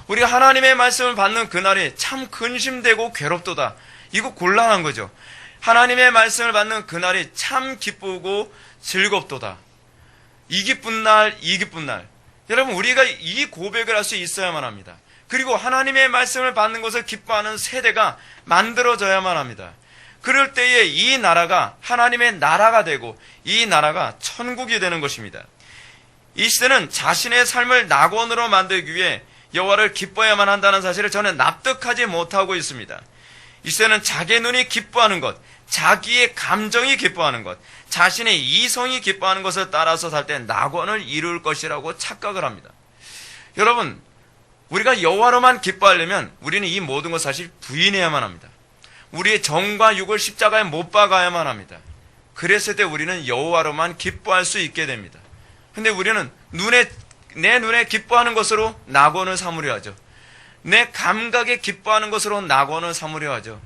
우리가 하나님의 말씀을 받는 그날이 참 근심되고 괴롭도다. 이거 곤란한 거죠. 하나님의 말씀을 받는 그날이 참 기쁘고 즐겁도다. 이 기쁜 날, 이 기쁜 날. 여러분, 우리가 이 고백을 할 수 있어야만 합니다. 그리고 하나님의 말씀을 받는 것을 기뻐하는 세대가 만들어져야만 합니다. 그럴 때에 이 나라가 하나님의 나라가 되고 이 나라가 천국이 되는 것입니다. 이 시대는 자신의 삶을 낙원으로 만들기 위해 여호와를 기뻐해야만 한다는 사실을 저는 납득하지 못하고 있습니다. 이 시대는 자기의 눈이 기뻐하는 것, 자기의 감정이 기뻐하는 것, 자신의 이성이 기뻐하는 것을 따라서 살 때 낙원을 이룰 것이라고 착각을 합니다. 여러분, 우리가 여호와로만 기뻐하려면 우리는 이 모든 것 사실 부인해야만 합니다. 우리의 정과 육을 십자가에 못 박아야만 합니다. 그랬을 때 우리는 여호와로만 기뻐할 수 있게 됩니다. 근데 우리는 내 눈에 기뻐하는 것으로 낙원을 삼으려 하죠. 내 감각에 기뻐하는 것으로 낙원을 삼으려 하죠.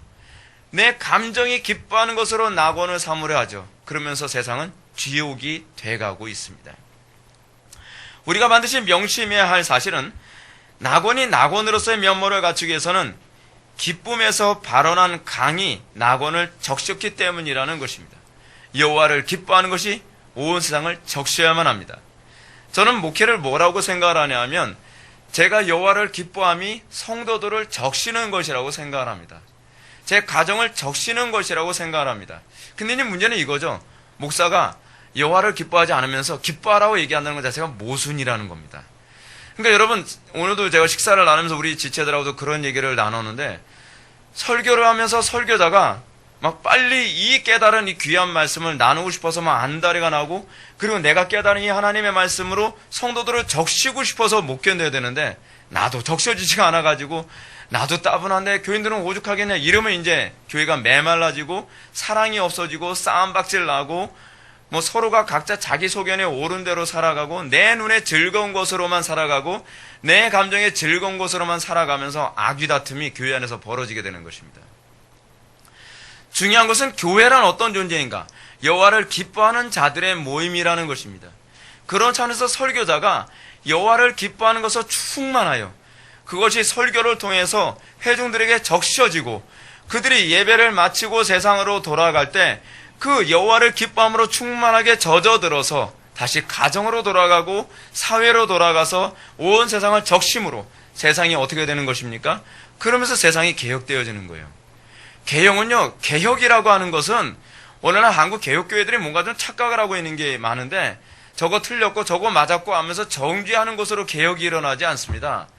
내 감정이 기뻐하는 것으로 낙원을 삼으려 하죠. 그러면서 세상은 지옥이 돼가고 있습니다. 우리가 반드시 명심해야 할 사실은 낙원이 낙원으로서의 면모를 갖추기 위해서는 기쁨에서 발원한 강이 낙원을 적셨기 때문이라는 것입니다. 여호와를 기뻐하는 것이 온 세상을 적셔야만 합니다. 저는 목회를 뭐라고 생각을 하냐 하면 제가 여호와를 기뻐함이 성도들을 적시는 것이라고 생각을 합니다. 제 가정을 적시는 것이라고 생각을 합니다. 근데 이제 문제는 이거죠. 목사가 여호와를 기뻐하지 않으면서 기뻐하라고 얘기한다는 것 자체가 모순이라는 겁니다. 그러니까 여러분, 오늘도 제가 식사를 나누면서 우리 지체들하고도 그런 얘기를 나눴는데, 설교를 하면서 설교자가 막 빨리 이 깨달은 이 귀한 말씀을 나누고 싶어서 막 안달이가 나고, 그리고 내가 깨달은 이 하나님의 말씀으로 성도들을 적시고 싶어서 못 견뎌야 되는데, 나도 적셔지지가 않아가지고 나도 따분한데 교인들은 오죽하겠냐 이러면 이제 교회가 메말라지고 사랑이 없어지고 싸움박질 나고 뭐 서로가 각자 자기 소견에 옳은 대로 살아가고 내 눈에 즐거운 것으로만 살아가고 내 감정에 즐거운 것으로만 살아가면서 악귀 다툼이 교회 안에서 벌어지게 되는 것입니다. 중요한 것은 교회란 어떤 존재인가? 여호와를 기뻐하는 자들의 모임이라는 것입니다. 그런 차원에서 설교자가 여호와를 기뻐하는 것으로 충만하여 그것이 설교를 통해서 회중들에게 적셔지고 그들이 예배를 마치고 세상으로 돌아갈 때 그 여호와를 기뻐함으로 충만하게 젖어들어서 다시 가정으로 돌아가고 사회로 돌아가서 온 세상을 적심으로 세상이 어떻게 되는 것입니까? 그러면서 세상이 개혁되어지는 거예요. 개혁은요, 개혁이라고 하는 것은 오늘날 한국 개혁교회들이 뭔가 좀 착각을 하고 있는 게 많은데 저거 틀렸고 저거 맞았고 하면서 정죄하는 것으로 개혁이 일어나지 않습니다.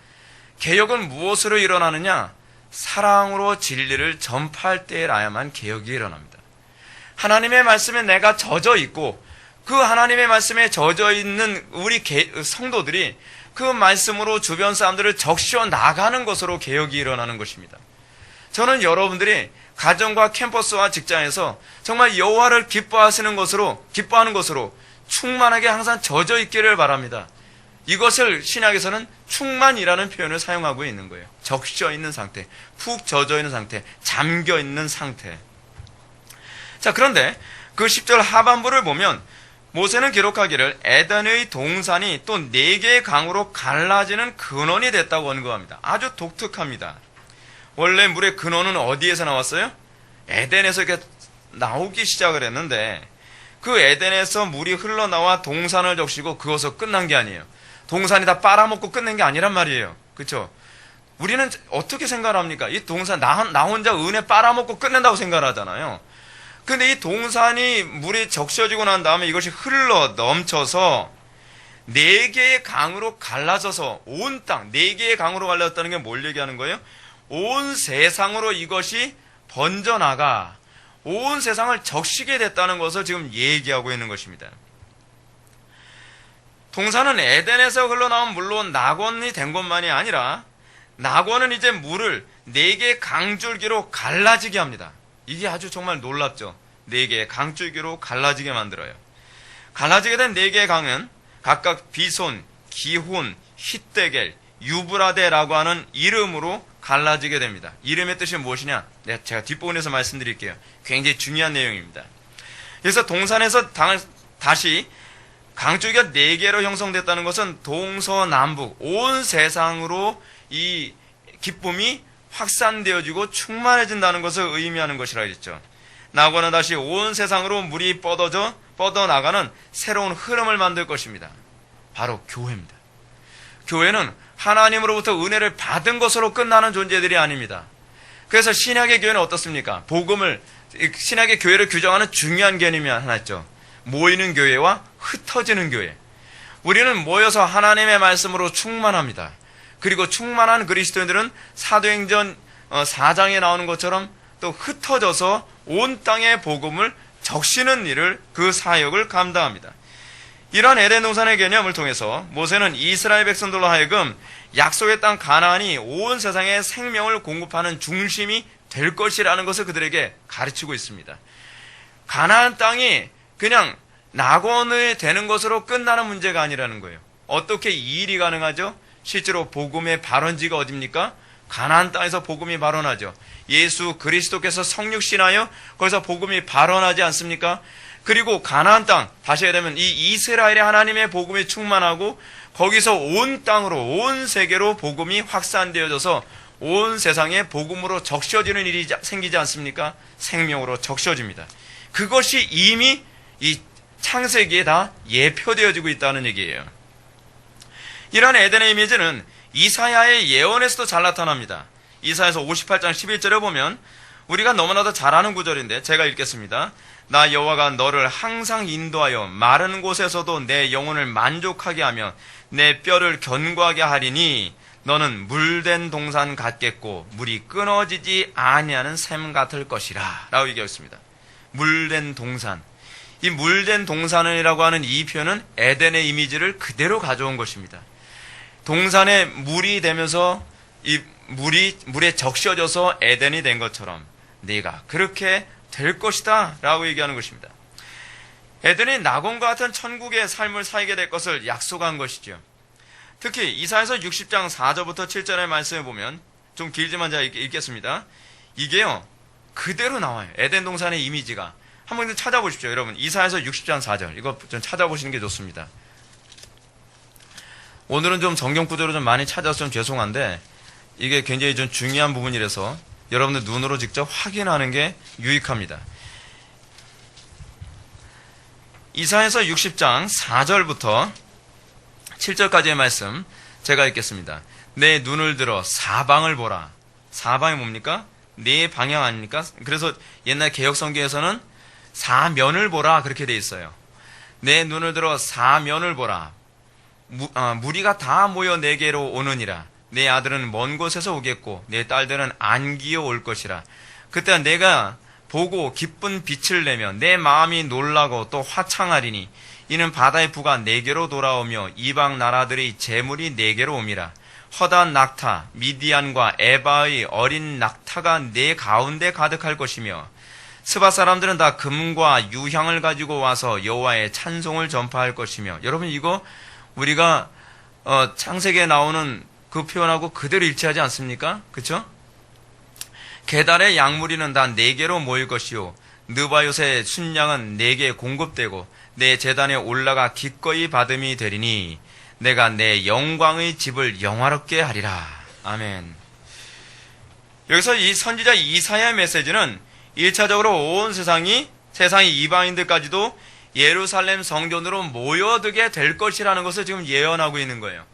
개혁은 무엇으로 일어나느냐? 사랑으로 진리를 전파할 때라야만 개혁이 일어납니다. 하나님의 말씀에 내가 젖어 있고 그 하나님의 말씀에 젖어 있는 우리 성도들이 그 말씀으로 주변 사람들을 적셔 나가는 것으로 개혁이 일어나는 것입니다. 저는 여러분들이 가정과 캠퍼스와 직장에서 정말 여호와를 기뻐하는 것으로 충만하게 항상 젖어 있기를 바랍니다. 이것을 신약에서는 충만이라는 표현을 사용하고 있는 거예요. 적셔 있는 상태, 푹 젖어 있는 상태, 잠겨 있는 상태. 자, 그런데 그 10절 하반부를 보면 모세는 기록하기를 에덴의 동산이 또 4개의 강으로 갈라지는 근원이 됐다고 언급합니다. 아주 독특합니다. 원래 물의 근원은 어디에서 나왔어요? 에덴에서 이렇게 나오기 시작을 했는데 그 에덴에서 물이 흘러나와 동산을 적시고 그것으로 끝난 게 아니에요. 동산이 다 빨아먹고 끝낸 게 아니란 말이에요. 그렇죠? 우리는 어떻게 생각을 합니까? 이 동산 나 혼자 은혜 빨아먹고 끝낸다고 생각을 하잖아요. 근데 이 동산이 물이 적셔지고 난 다음에 이것이 흘러 넘쳐서 4개의 강으로 갈라져서 온 땅, 4개의 강으로 갈라졌다는 게 뭘 얘기하는 거예요? 온 세상으로 이것이 번져나가 온 세상을 적시게 됐다는 것을 지금 얘기하고 있는 것입니다. 동산은 에덴에서 흘러나온 물로 낙원이 된 것만이 아니라 낙원은 이제 물을 4개의 강줄기로 갈라지게 합니다. 이게 아주 정말 놀랍죠. 4개의 강줄기로 갈라지게 만들어요. 갈라지게 된 4개의 강은 각각 비손, 기혼, 히데겔, 유브라데라고 하는 이름으로 갈라지게 됩니다. 이름의 뜻이 무엇이냐? 제가 뒷부분에서 말씀드릴게요. 굉장히 중요한 내용입니다. 그래서 동산에서 다시 강줄기가 4개로 형성됐다는 것은 동서남북 온 세상으로 이 기쁨이 확산되어지고 충만해진다는 것을 의미하는 것이라 했죠. 낙원은 다시 온 세상으로 물이 뻗어나가는 새로운 흐름을 만들 것입니다. 바로 교회입니다. 교회는 하나님으로부터 은혜를 받은 것으로 끝나는 존재들이 아닙니다. 그래서 신약의 교회는 어떻습니까? 신약의 교회를 규정하는 중요한 개념이 하나 있죠. 모이는 교회와 흩어지는 교회. 우리는 모여서 하나님의 말씀으로 충만합니다. 그리고 충만한 그리스도인들은 사도행전 4장에 나오는 것처럼 또 흩어져서 온 땅의 복음을 적시는 일을 그 사역을 감당합니다. 이러한 에덴 동산의 개념을 통해서 모세는 이스라엘 백성들로 하여금 약속의 땅 가나안이 온 세상에 생명을 공급하는 중심이 될 것이라는 것을 그들에게 가르치고 있습니다. 가나안 땅이 그냥 낙원이 되는 것으로 끝나는 문제가 아니라는 거예요. 어떻게 이 일이 가능하죠? 실제로 복음의 발원지가 어디입니까? 가나안 땅에서 복음이 발원하죠. 예수 그리스도께서 성육신하여 거기서 복음이 발원하지 않습니까? 그리고 가나안 땅, 다시 얘기하면 이 이스라엘의 하나님의 복음이 충만하고 거기서 온 땅으로 온 세계로 복음이 확산되어져서 온 세상에 복음으로 적셔지는 일이 생기지 않습니까? 생명으로 적셔집니다. 그것이 이미 이 창세기에 다 예표되어지고 있다는 얘기예요. 이러한 에덴의 이미지는 이사야의 예언에서도 잘 나타납니다. 이사야서 58장 11절에 보면 우리가 너무나도 잘 아는 구절인데 제가 읽겠습니다. 나 여호와가 너를 항상 인도하여 마른 곳에서도 내 영혼을 만족하게 하며 내 뼈를 견고하게 하리니 너는 물된 동산 같겠고 물이 끊어지지 아니하는 샘 같을 것이라 라고 얘기했습니다. 물된 동산. 이 물된 동산이라고 하는 이 표현은 에덴의 이미지를 그대로 가져온 것입니다. 동산에 물이 되면서 이 물에 적셔져서 에덴이 된 것처럼 네가 그렇게 될 것이다 라고 얘기하는 것입니다. 에덴이 낙원과 같은 천국의 삶을 살게 될 것을 약속한 것이죠. 특히 이사야서 60장 4절부터 7절의 말씀을 보면 좀 길지만 제가 읽겠습니다. 이게요 그대로 나와요. 에덴 동산의 이미지가. 한번 찾아보십시오. 여러분 이사야서 60장 4절 이거 좀 찾아보시는 게 좋습니다. 오늘은 좀 성경 구절을 좀 많이 찾아서 좀 죄송한데 이게 굉장히 좀 중요한 부분이라서 여러분들 눈으로 직접 확인하는 게 유익합니다. 이사야서 60장 4절부터 7절까지의 말씀 제가 읽겠습니다. 내 눈을 들어 사방을 보라. 사방이 뭡니까? 네 방향 아닙니까? 그래서 옛날 개역성경에서는 사면을 보라 그렇게 돼 있어요. 내 눈을 들어 사면을 보라. 무리가 다 모여 내게로 오느니라. 내 아들은 먼 곳에서 오겠고 내 딸들은 안기어 올 것이라. 그때 내가 보고 기쁜 빛을 내며 내 마음이 놀라고 또 화창하리니 이는 바다의 부가 내게로 돌아오며 이방 나라들의 재물이 내게로 옴이라. 허다한 낙타 미디안과 에바의 어린 낙타가 내 가운데 가득할 것이며 스바 사람들은 다 금과 유향을 가지고 와서 여호와의 찬송을 전파할 것이며. 여러분 이거 우리가 창세기에 나오는 그 표현하고 그대로 일치하지 않습니까? 그렇죠? 게달의 양무리는 다 네게로 모일 것이요 느바요의 순양은 네게 공급되고 내 제단에 올라가 기꺼이 받음이 되리니 내가 내 영광의 집을 영화롭게 하리라. 아멘. 여기서 이 선지자 이사야의 메시지는 1차적으로 온 세상이 이방인들까지도 예루살렘 성전으로 모여들게 될 것이라는 것을 지금 예언하고 있는 거예요.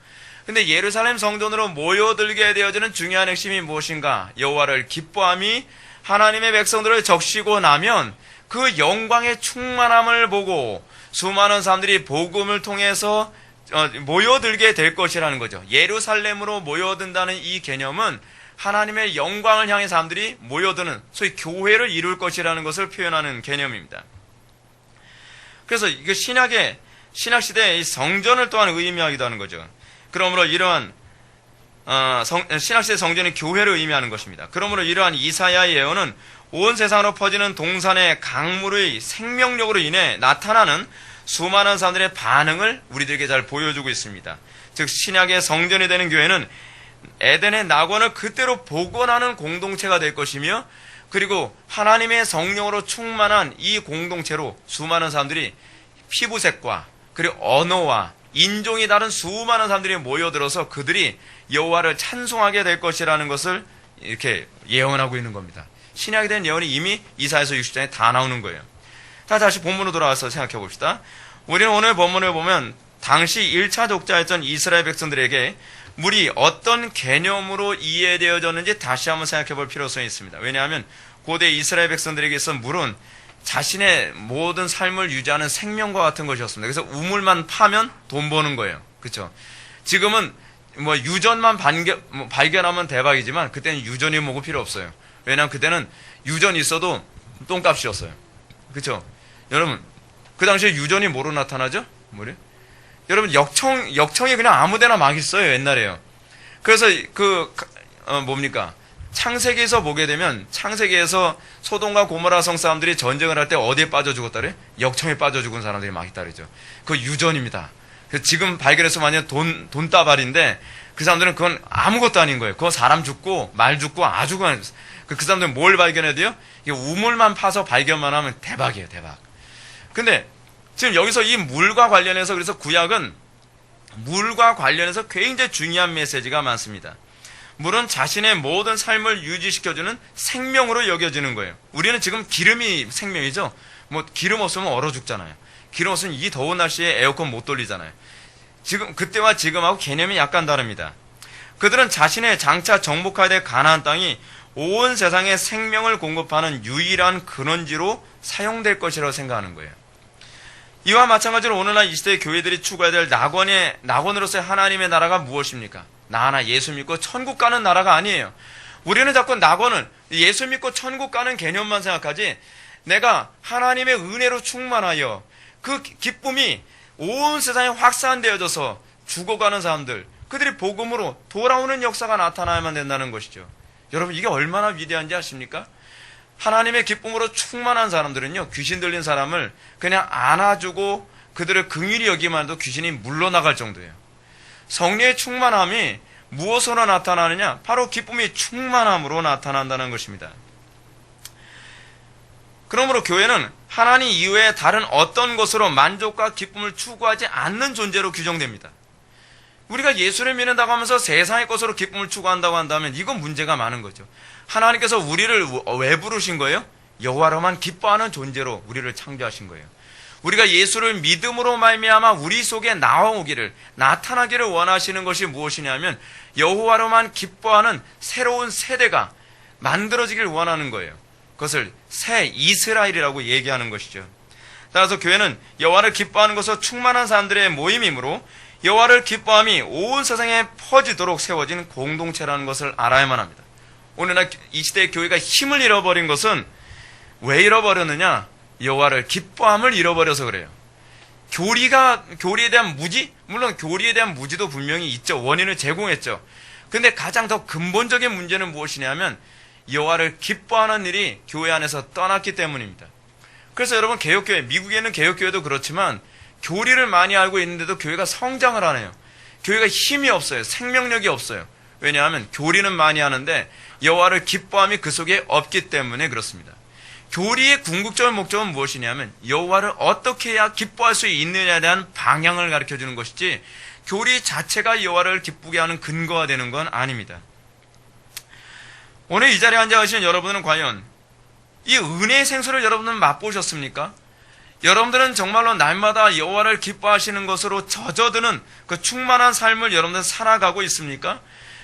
근데 예루살렘 성전으로 모여들게 되어지는 중요한 핵심이 무엇인가? 여호와를 기뻐함이 하나님의 백성들을 적시고 나면 그 영광의 충만함을 보고 수많은 사람들이 복음을 통해서 모여들게 될 것이라는 거죠. 예루살렘으로 모여든다는 이 개념은 하나님의 영광을 향해 사람들이 모여드는 소위 교회를 이룰 것이라는 것을 표현하는 개념입니다. 그래서 이거 신약시대의 성전을 또한 의미하기도 하는 거죠. 그러므로 이러한 신약시대 성전이 교회를 의미하는 것입니다. 그러므로 이러한 이사야의 예언은 온 세상으로 퍼지는 동산의 강물의 생명력으로 인해 나타나는 수많은 사람들의 반응을 우리들에게 잘 보여주고 있습니다. 즉 신약의 성전이 되는 교회는 에덴의 낙원을 그대로 복원하는 공동체가 될 것이며 그리고 하나님의 성령으로 충만한 이 공동체로 수많은 사람들이 피부색과 그리고 언어와 인종이 다른 수많은 사람들이 모여들어서 그들이 여호와를 찬송하게 될 것이라는 것을 이렇게 예언하고 있는 겁니다. 신약에 대한 예언이 이미 이사야서 60장에 다 나오는 거예요. 다시 본문으로 돌아와서 생각해 봅시다. 우리는 오늘 본문을 보면 당시 1차 독자였던 이스라엘 백성들에게 물이 어떤 개념으로 이해되어졌는지 다시 한번 생각해 볼 필요성이 있습니다. 왜냐하면 고대 이스라엘 백성들에게 있어 물은 자신의 모든 삶을 유지하는 생명과 같은 것이었습니다. 그래서 우물만 파면 돈 버는 거예요. 그렇죠? 지금은 뭐 유전만 발견하면 대박이지만 그때는 유전이 뭐고 필요 없어요. 왜냐하면 그때는 유전이 있어도 똥값이었어요. 그렇죠? 여러분 그 당시에 유전이 뭐로 나타나죠? 물이? 여러분 역청이 그냥 아무데나 막 있어요. 옛날에요. 그래서 뭡니까? 창세기에서 보게 되면 창세기에서 소돔과 고모라 성 사람들이 전쟁을 할 때 어디에 빠져 죽었다래? 역청에 빠져 죽은 사람들이 막 있다 그러죠. 그 유전입니다. 지금 발견해서 만약 돈다발인데 그 사람들은 그건 아무것도 아닌 거예요. 그거 사람 죽고 말 죽고 아주 그 사람들은 뭘 발견해야 돼요? 이게 우물만 파서 발견만 하면 대박이에요. 대박. 근데 지금 여기서 이 물과 관련해서 그래서 구약은 물과 관련해서 굉장히 중요한 메시지가 많습니다. 물은 자신의 모든 삶을 유지시켜주는 생명으로 여겨지는 거예요. 우리는 지금 기름이 생명이죠. 뭐 기름 없으면 얼어 죽잖아요. 기름 없으면 이 더운 날씨에 에어컨 못 돌리잖아요. 지금 그때와 지금하고 개념이 약간 다릅니다. 그들은 자신의 장차 정복해야 될 가나안 땅이 온 세상에 생명을 공급하는 유일한 근원지로 사용될 것이라고 생각하는 거예요. 이와 마찬가지로 오늘날 이 시대의 교회들이 추구해야 될 낙원으로서의 하나님의 나라가 무엇입니까? 나 하나 예수 믿고 천국 가는 나라가 아니에요. 우리는 자꾸 낙원을 예수 믿고 천국 가는 개념만 생각하지, 내가 하나님의 은혜로 충만하여 그 기쁨이 온 세상에 확산되어져서 죽어가는 사람들, 그들이 복음으로 돌아오는 역사가 나타나야만 된다는 것이죠. 여러분, 이게 얼마나 위대한지 아십니까? 하나님의 기쁨으로 충만한 사람들은요, 귀신 들린 사람을 그냥 안아주고 그들을 긍휼히 여기만 해도 귀신이 물러나갈 정도예요. 성령의 충만함이 무엇으로 나타나느냐? 바로 기쁨이 충만함으로 나타난다는 것입니다. 그러므로 교회는 하나님 이외에 다른 어떤 것으로 만족과 기쁨을 추구하지 않는 존재로 규정됩니다. 우리가 예수를 믿는다고 하면서 세상의 것으로 기쁨을 추구한다고 한다면 이건 문제가 많은 거죠. 하나님께서 우리를 왜 부르신 거예요? 여호와로만 기뻐하는 존재로 우리를 창조하신 거예요. 우리가 예수를 믿음으로 말미암아 우리 속에 나타나기를 원하시는 것이 무엇이냐면 여호와로만 기뻐하는 새로운 세대가 만들어지길 원하는 거예요. 그것을 새 이스라엘이라고 얘기하는 것이죠. 따라서 교회는 여호와를 기뻐하는 것으로 충만한 사람들의 모임이므로 여호와를 기뻐함이 온 세상에 퍼지도록 세워진 공동체라는 것을 알아야만 합니다. 오늘날 이 시대의 교회가 힘을 잃어버린 것은 왜 잃어버렸느냐? 여호와를 기뻐함을 잃어버려서 그래요. 교리에 대한 무지? 물론 교리에 대한 무지도 분명히 있죠. 원인을 제공했죠. 근데 가장 더 근본적인 문제는 무엇이냐면 여호와를 기뻐하는 일이 교회 안에서 떠났기 때문입니다. 그래서 여러분, 개혁교회, 미국에 있는 개혁교회도 그렇지만 교리를 많이 알고 있는데도 교회가 성장을 안 해요. 교회가 힘이 없어요. 생명력이 없어요. 왜냐하면 교리는 많이 하는데 여호와를 기뻐함이 그 속에 없기 때문에 그렇습니다. 교리의 궁극적인 목적은 무엇이냐면 여호와를 어떻게 해야 기뻐할 수 있느냐에 대한 방향을 가르쳐주는 것이지, 교리 자체가 여호와를 기쁘게 하는 근거가 되는 건 아닙니다. 오늘 이 자리에 앉아 계신 여러분은 과연 이 은혜의 생수를 여러분은 맛보셨습니까? 여러분들은 정말로 날마다 여호와를 기뻐하시는 것으로 젖어드는 그 충만한 삶을 여러분들 살아가고 있습니까?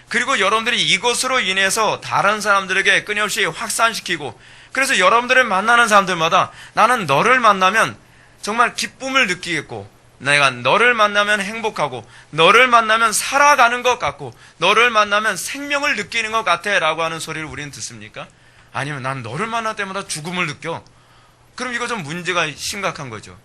그리고 여러분들이 이것으로 인해서 다른 사람들에게 끊임없이 확산시키고, 그래서 여러분들을 만나는 사람들마다 나는 너를 만나면 정말 기쁨을 느끼겠고, 내가 너를 만나면 행복하고, 너를 만나면 살아가는 것 같고, 너를 만나면 생명을 느끼는 것 같아 라고 하는 소리를 우리는 듣습니까? 아니면 난 너를 만날 때마다 죽음을 느껴. 그럼 이거 좀 문제가 심각한 거죠.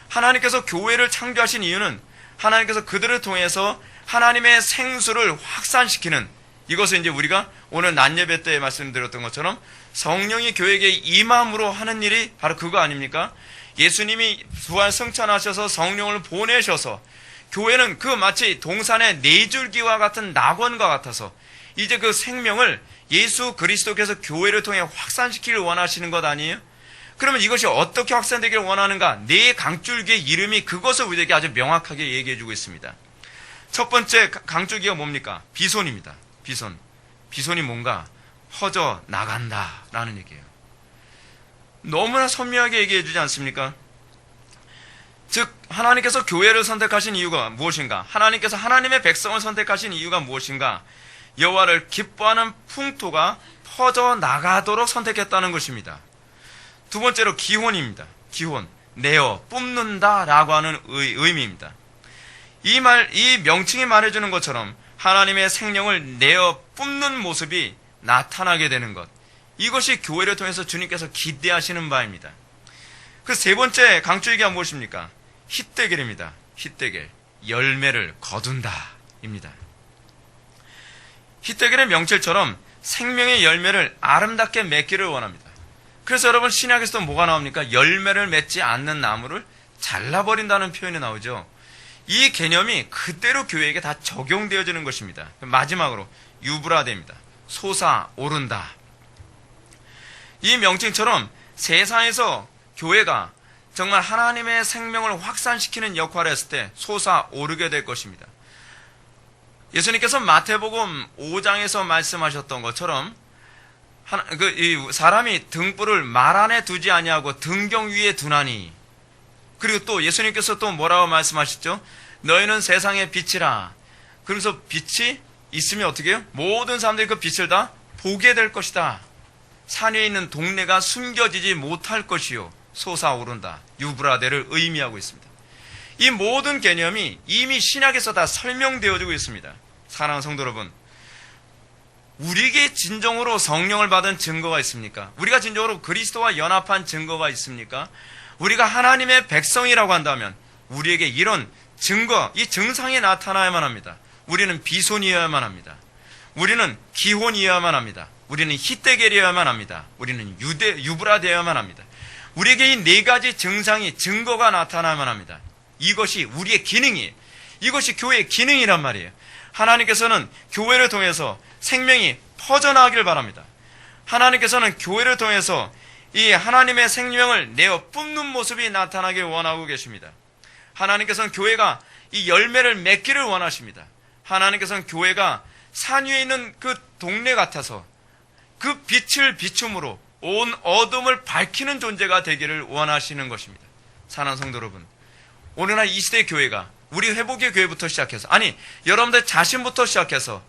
하나님께서 교회를 창조하신 이유는 하나님께서 그들을 통해서 하나님의 생수를 확산시키는, 이것을 이제 우리가 오늘 낮 예배 때 말씀드렸던 것처럼 성령이 교회에게 임함으로 하는 일이 바로 그거 아닙니까? 예수님이 부활 승천하셔서 성령을 보내셔서 교회는 그 마치 동산의 네줄기와 같은 낙원과 같아서 이제 그 생명을 예수 그리스도께서 교회를 통해 확산시키길 원하시는 것 아니에요? 그러면 이것이 어떻게 확산되기를 원하는가? 네 강줄기의 이름이 그것을 우리에게 아주 명확하게 얘기해주고 있습니다. 첫 번째 강줄기가 뭡니까? 비손입니다. 비손. 비손이 뭔가? 퍼져 나간다 라는 얘기예요. 너무나 선명하게 얘기해주지 않습니까? 즉 하나님께서 교회를 선택하신 이유가 무엇인가? 하나님께서 하나님의 백성을 선택하신 이유가 무엇인가? 여호와를 기뻐하는 풍토가 퍼져 나가도록 선택했다는 것입니다. 두 번째로 기혼입니다. 기혼, 내어, 뿜는다 라고 하는 의미입니다. 이 명칭이 말해주는 것처럼 하나님의 생명을 내어 뿜는 모습이 나타나게 되는 것, 이것이 교회를 통해서 주님께서 기대하시는 바입니다. 그 세 번째 강조의가 무엇입니까? 힛데겔입니다. 힛데겔, 열매를 거둔다 입니다. 힛데겔의 명칭처럼 생명의 열매를 아름답게 맺기를 원합니다. 그래서 여러분, 신약에서도 뭐가 나옵니까? 열매를 맺지 않는 나무를 잘라버린다는 표현이 나오죠. 이 개념이 그대로 교회에게 다 적용되어지는 것입니다. 마지막으로 유브라데입니다. 솟아오른다. 이 명칭처럼 세상에서 교회가 정말 하나님의 생명을 확산시키는 역할을 했을 때 솟아오르게 될 것입니다. 예수님께서 마태복음 5장에서 말씀하셨던 것처럼 이 사람이 등불을 말 안에 두지 아니하고 등경 위에 두나니, 그리고 또 예수님께서 또 뭐라고 말씀하셨죠? 너희는 세상의 빛이라. 그러면서 빛이 있으면 어떻게 해요? 모든 사람들이 그 빛을 다 보게 될 것이다. 산 위에 있는 동네가 숨겨지지 못할 것이요 솟아오른다. 유브라데를 의미하고 있습니다. 이 모든 개념이 이미 신약에서 다 설명되어지고 있습니다. 사랑하는 성도 여러분, 우리에게 진정으로 성령을 받은 증거가 있습니까? 우리가 진정으로 그리스도와 연합한 증거가 있습니까? 우리가 하나님의 백성이라고 한다면 우리에게 이런 증거, 이 증상이 나타나야만 합니다. 우리는 비손이어야만 합니다. 우리는 기혼이어야만 합니다. 우리는 히데겔이어야만 합니다. 우리는 유브라되어야만 합니다. 우리에게 이 네 가지 증상이, 증거가 나타나야만 합니다. 이것이 우리의 기능이에요. 이것이 교회의 기능이란 말이에요. 하나님께서는 교회를 통해서 생명이 퍼져나가길 바랍니다. 하나님께서는 교회를 통해서 이 하나님의 생명을 내어 뿜는 모습이 나타나길 원하고 계십니다. 하나님께서는 교회가 이 열매를 맺기를 원하십니다. 하나님께서는 교회가 산 위에 있는 그 동네 같아서 그 빛을 비춤으로 온 어둠을 밝히는 존재가 되기를 원하시는 것입니다. 사랑하는 성도 여러분, 오늘날 이 시대의 교회가, 우리 회복의 교회부터 시작해서, 아니 여러분들 자신부터 시작해서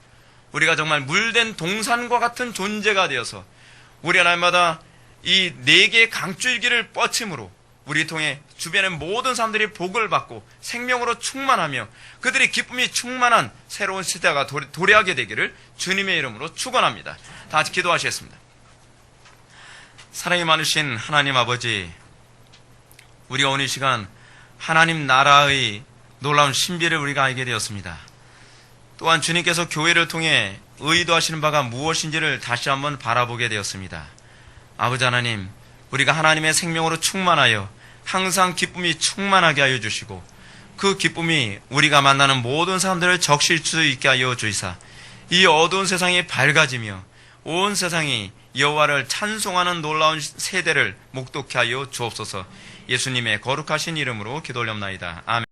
우리가 정말 물된 동산과 같은 존재가 되어서 우리가 날마다 이 네 개의 강줄기를 뻗침으로 우리 통해 주변의 모든 사람들이 복을 받고 생명으로 충만하며 그들의 기쁨이 충만한 새로운 시대가 도래하게 되기를 주님의 이름으로 축원합니다. 다 같이 기도하시겠습니다. 사랑이 많으신 하나님 아버지, 우리가 오늘 이 시간 하나님 나라의 놀라운 신비를 우리가 알게 되었습니다. 또한 주님께서 교회를 통해 의도하시는 바가 무엇인지를 다시 한번 바라보게 되었습니다. 아버지 하나님, 우리가 하나님의 생명으로 충만하여 항상 기쁨이 충만하게 하여 주시고 그 기쁨이 우리가 만나는 모든 사람들을 적실 수 있게 하여 주이사 이 어두운 세상이 밝아지며 온 세상이 여호와를 찬송하는 놀라운 세대를 목독케 하여 주옵소서. 예수님의 거룩하신 이름으로 기도 올렸나이다. 아멘.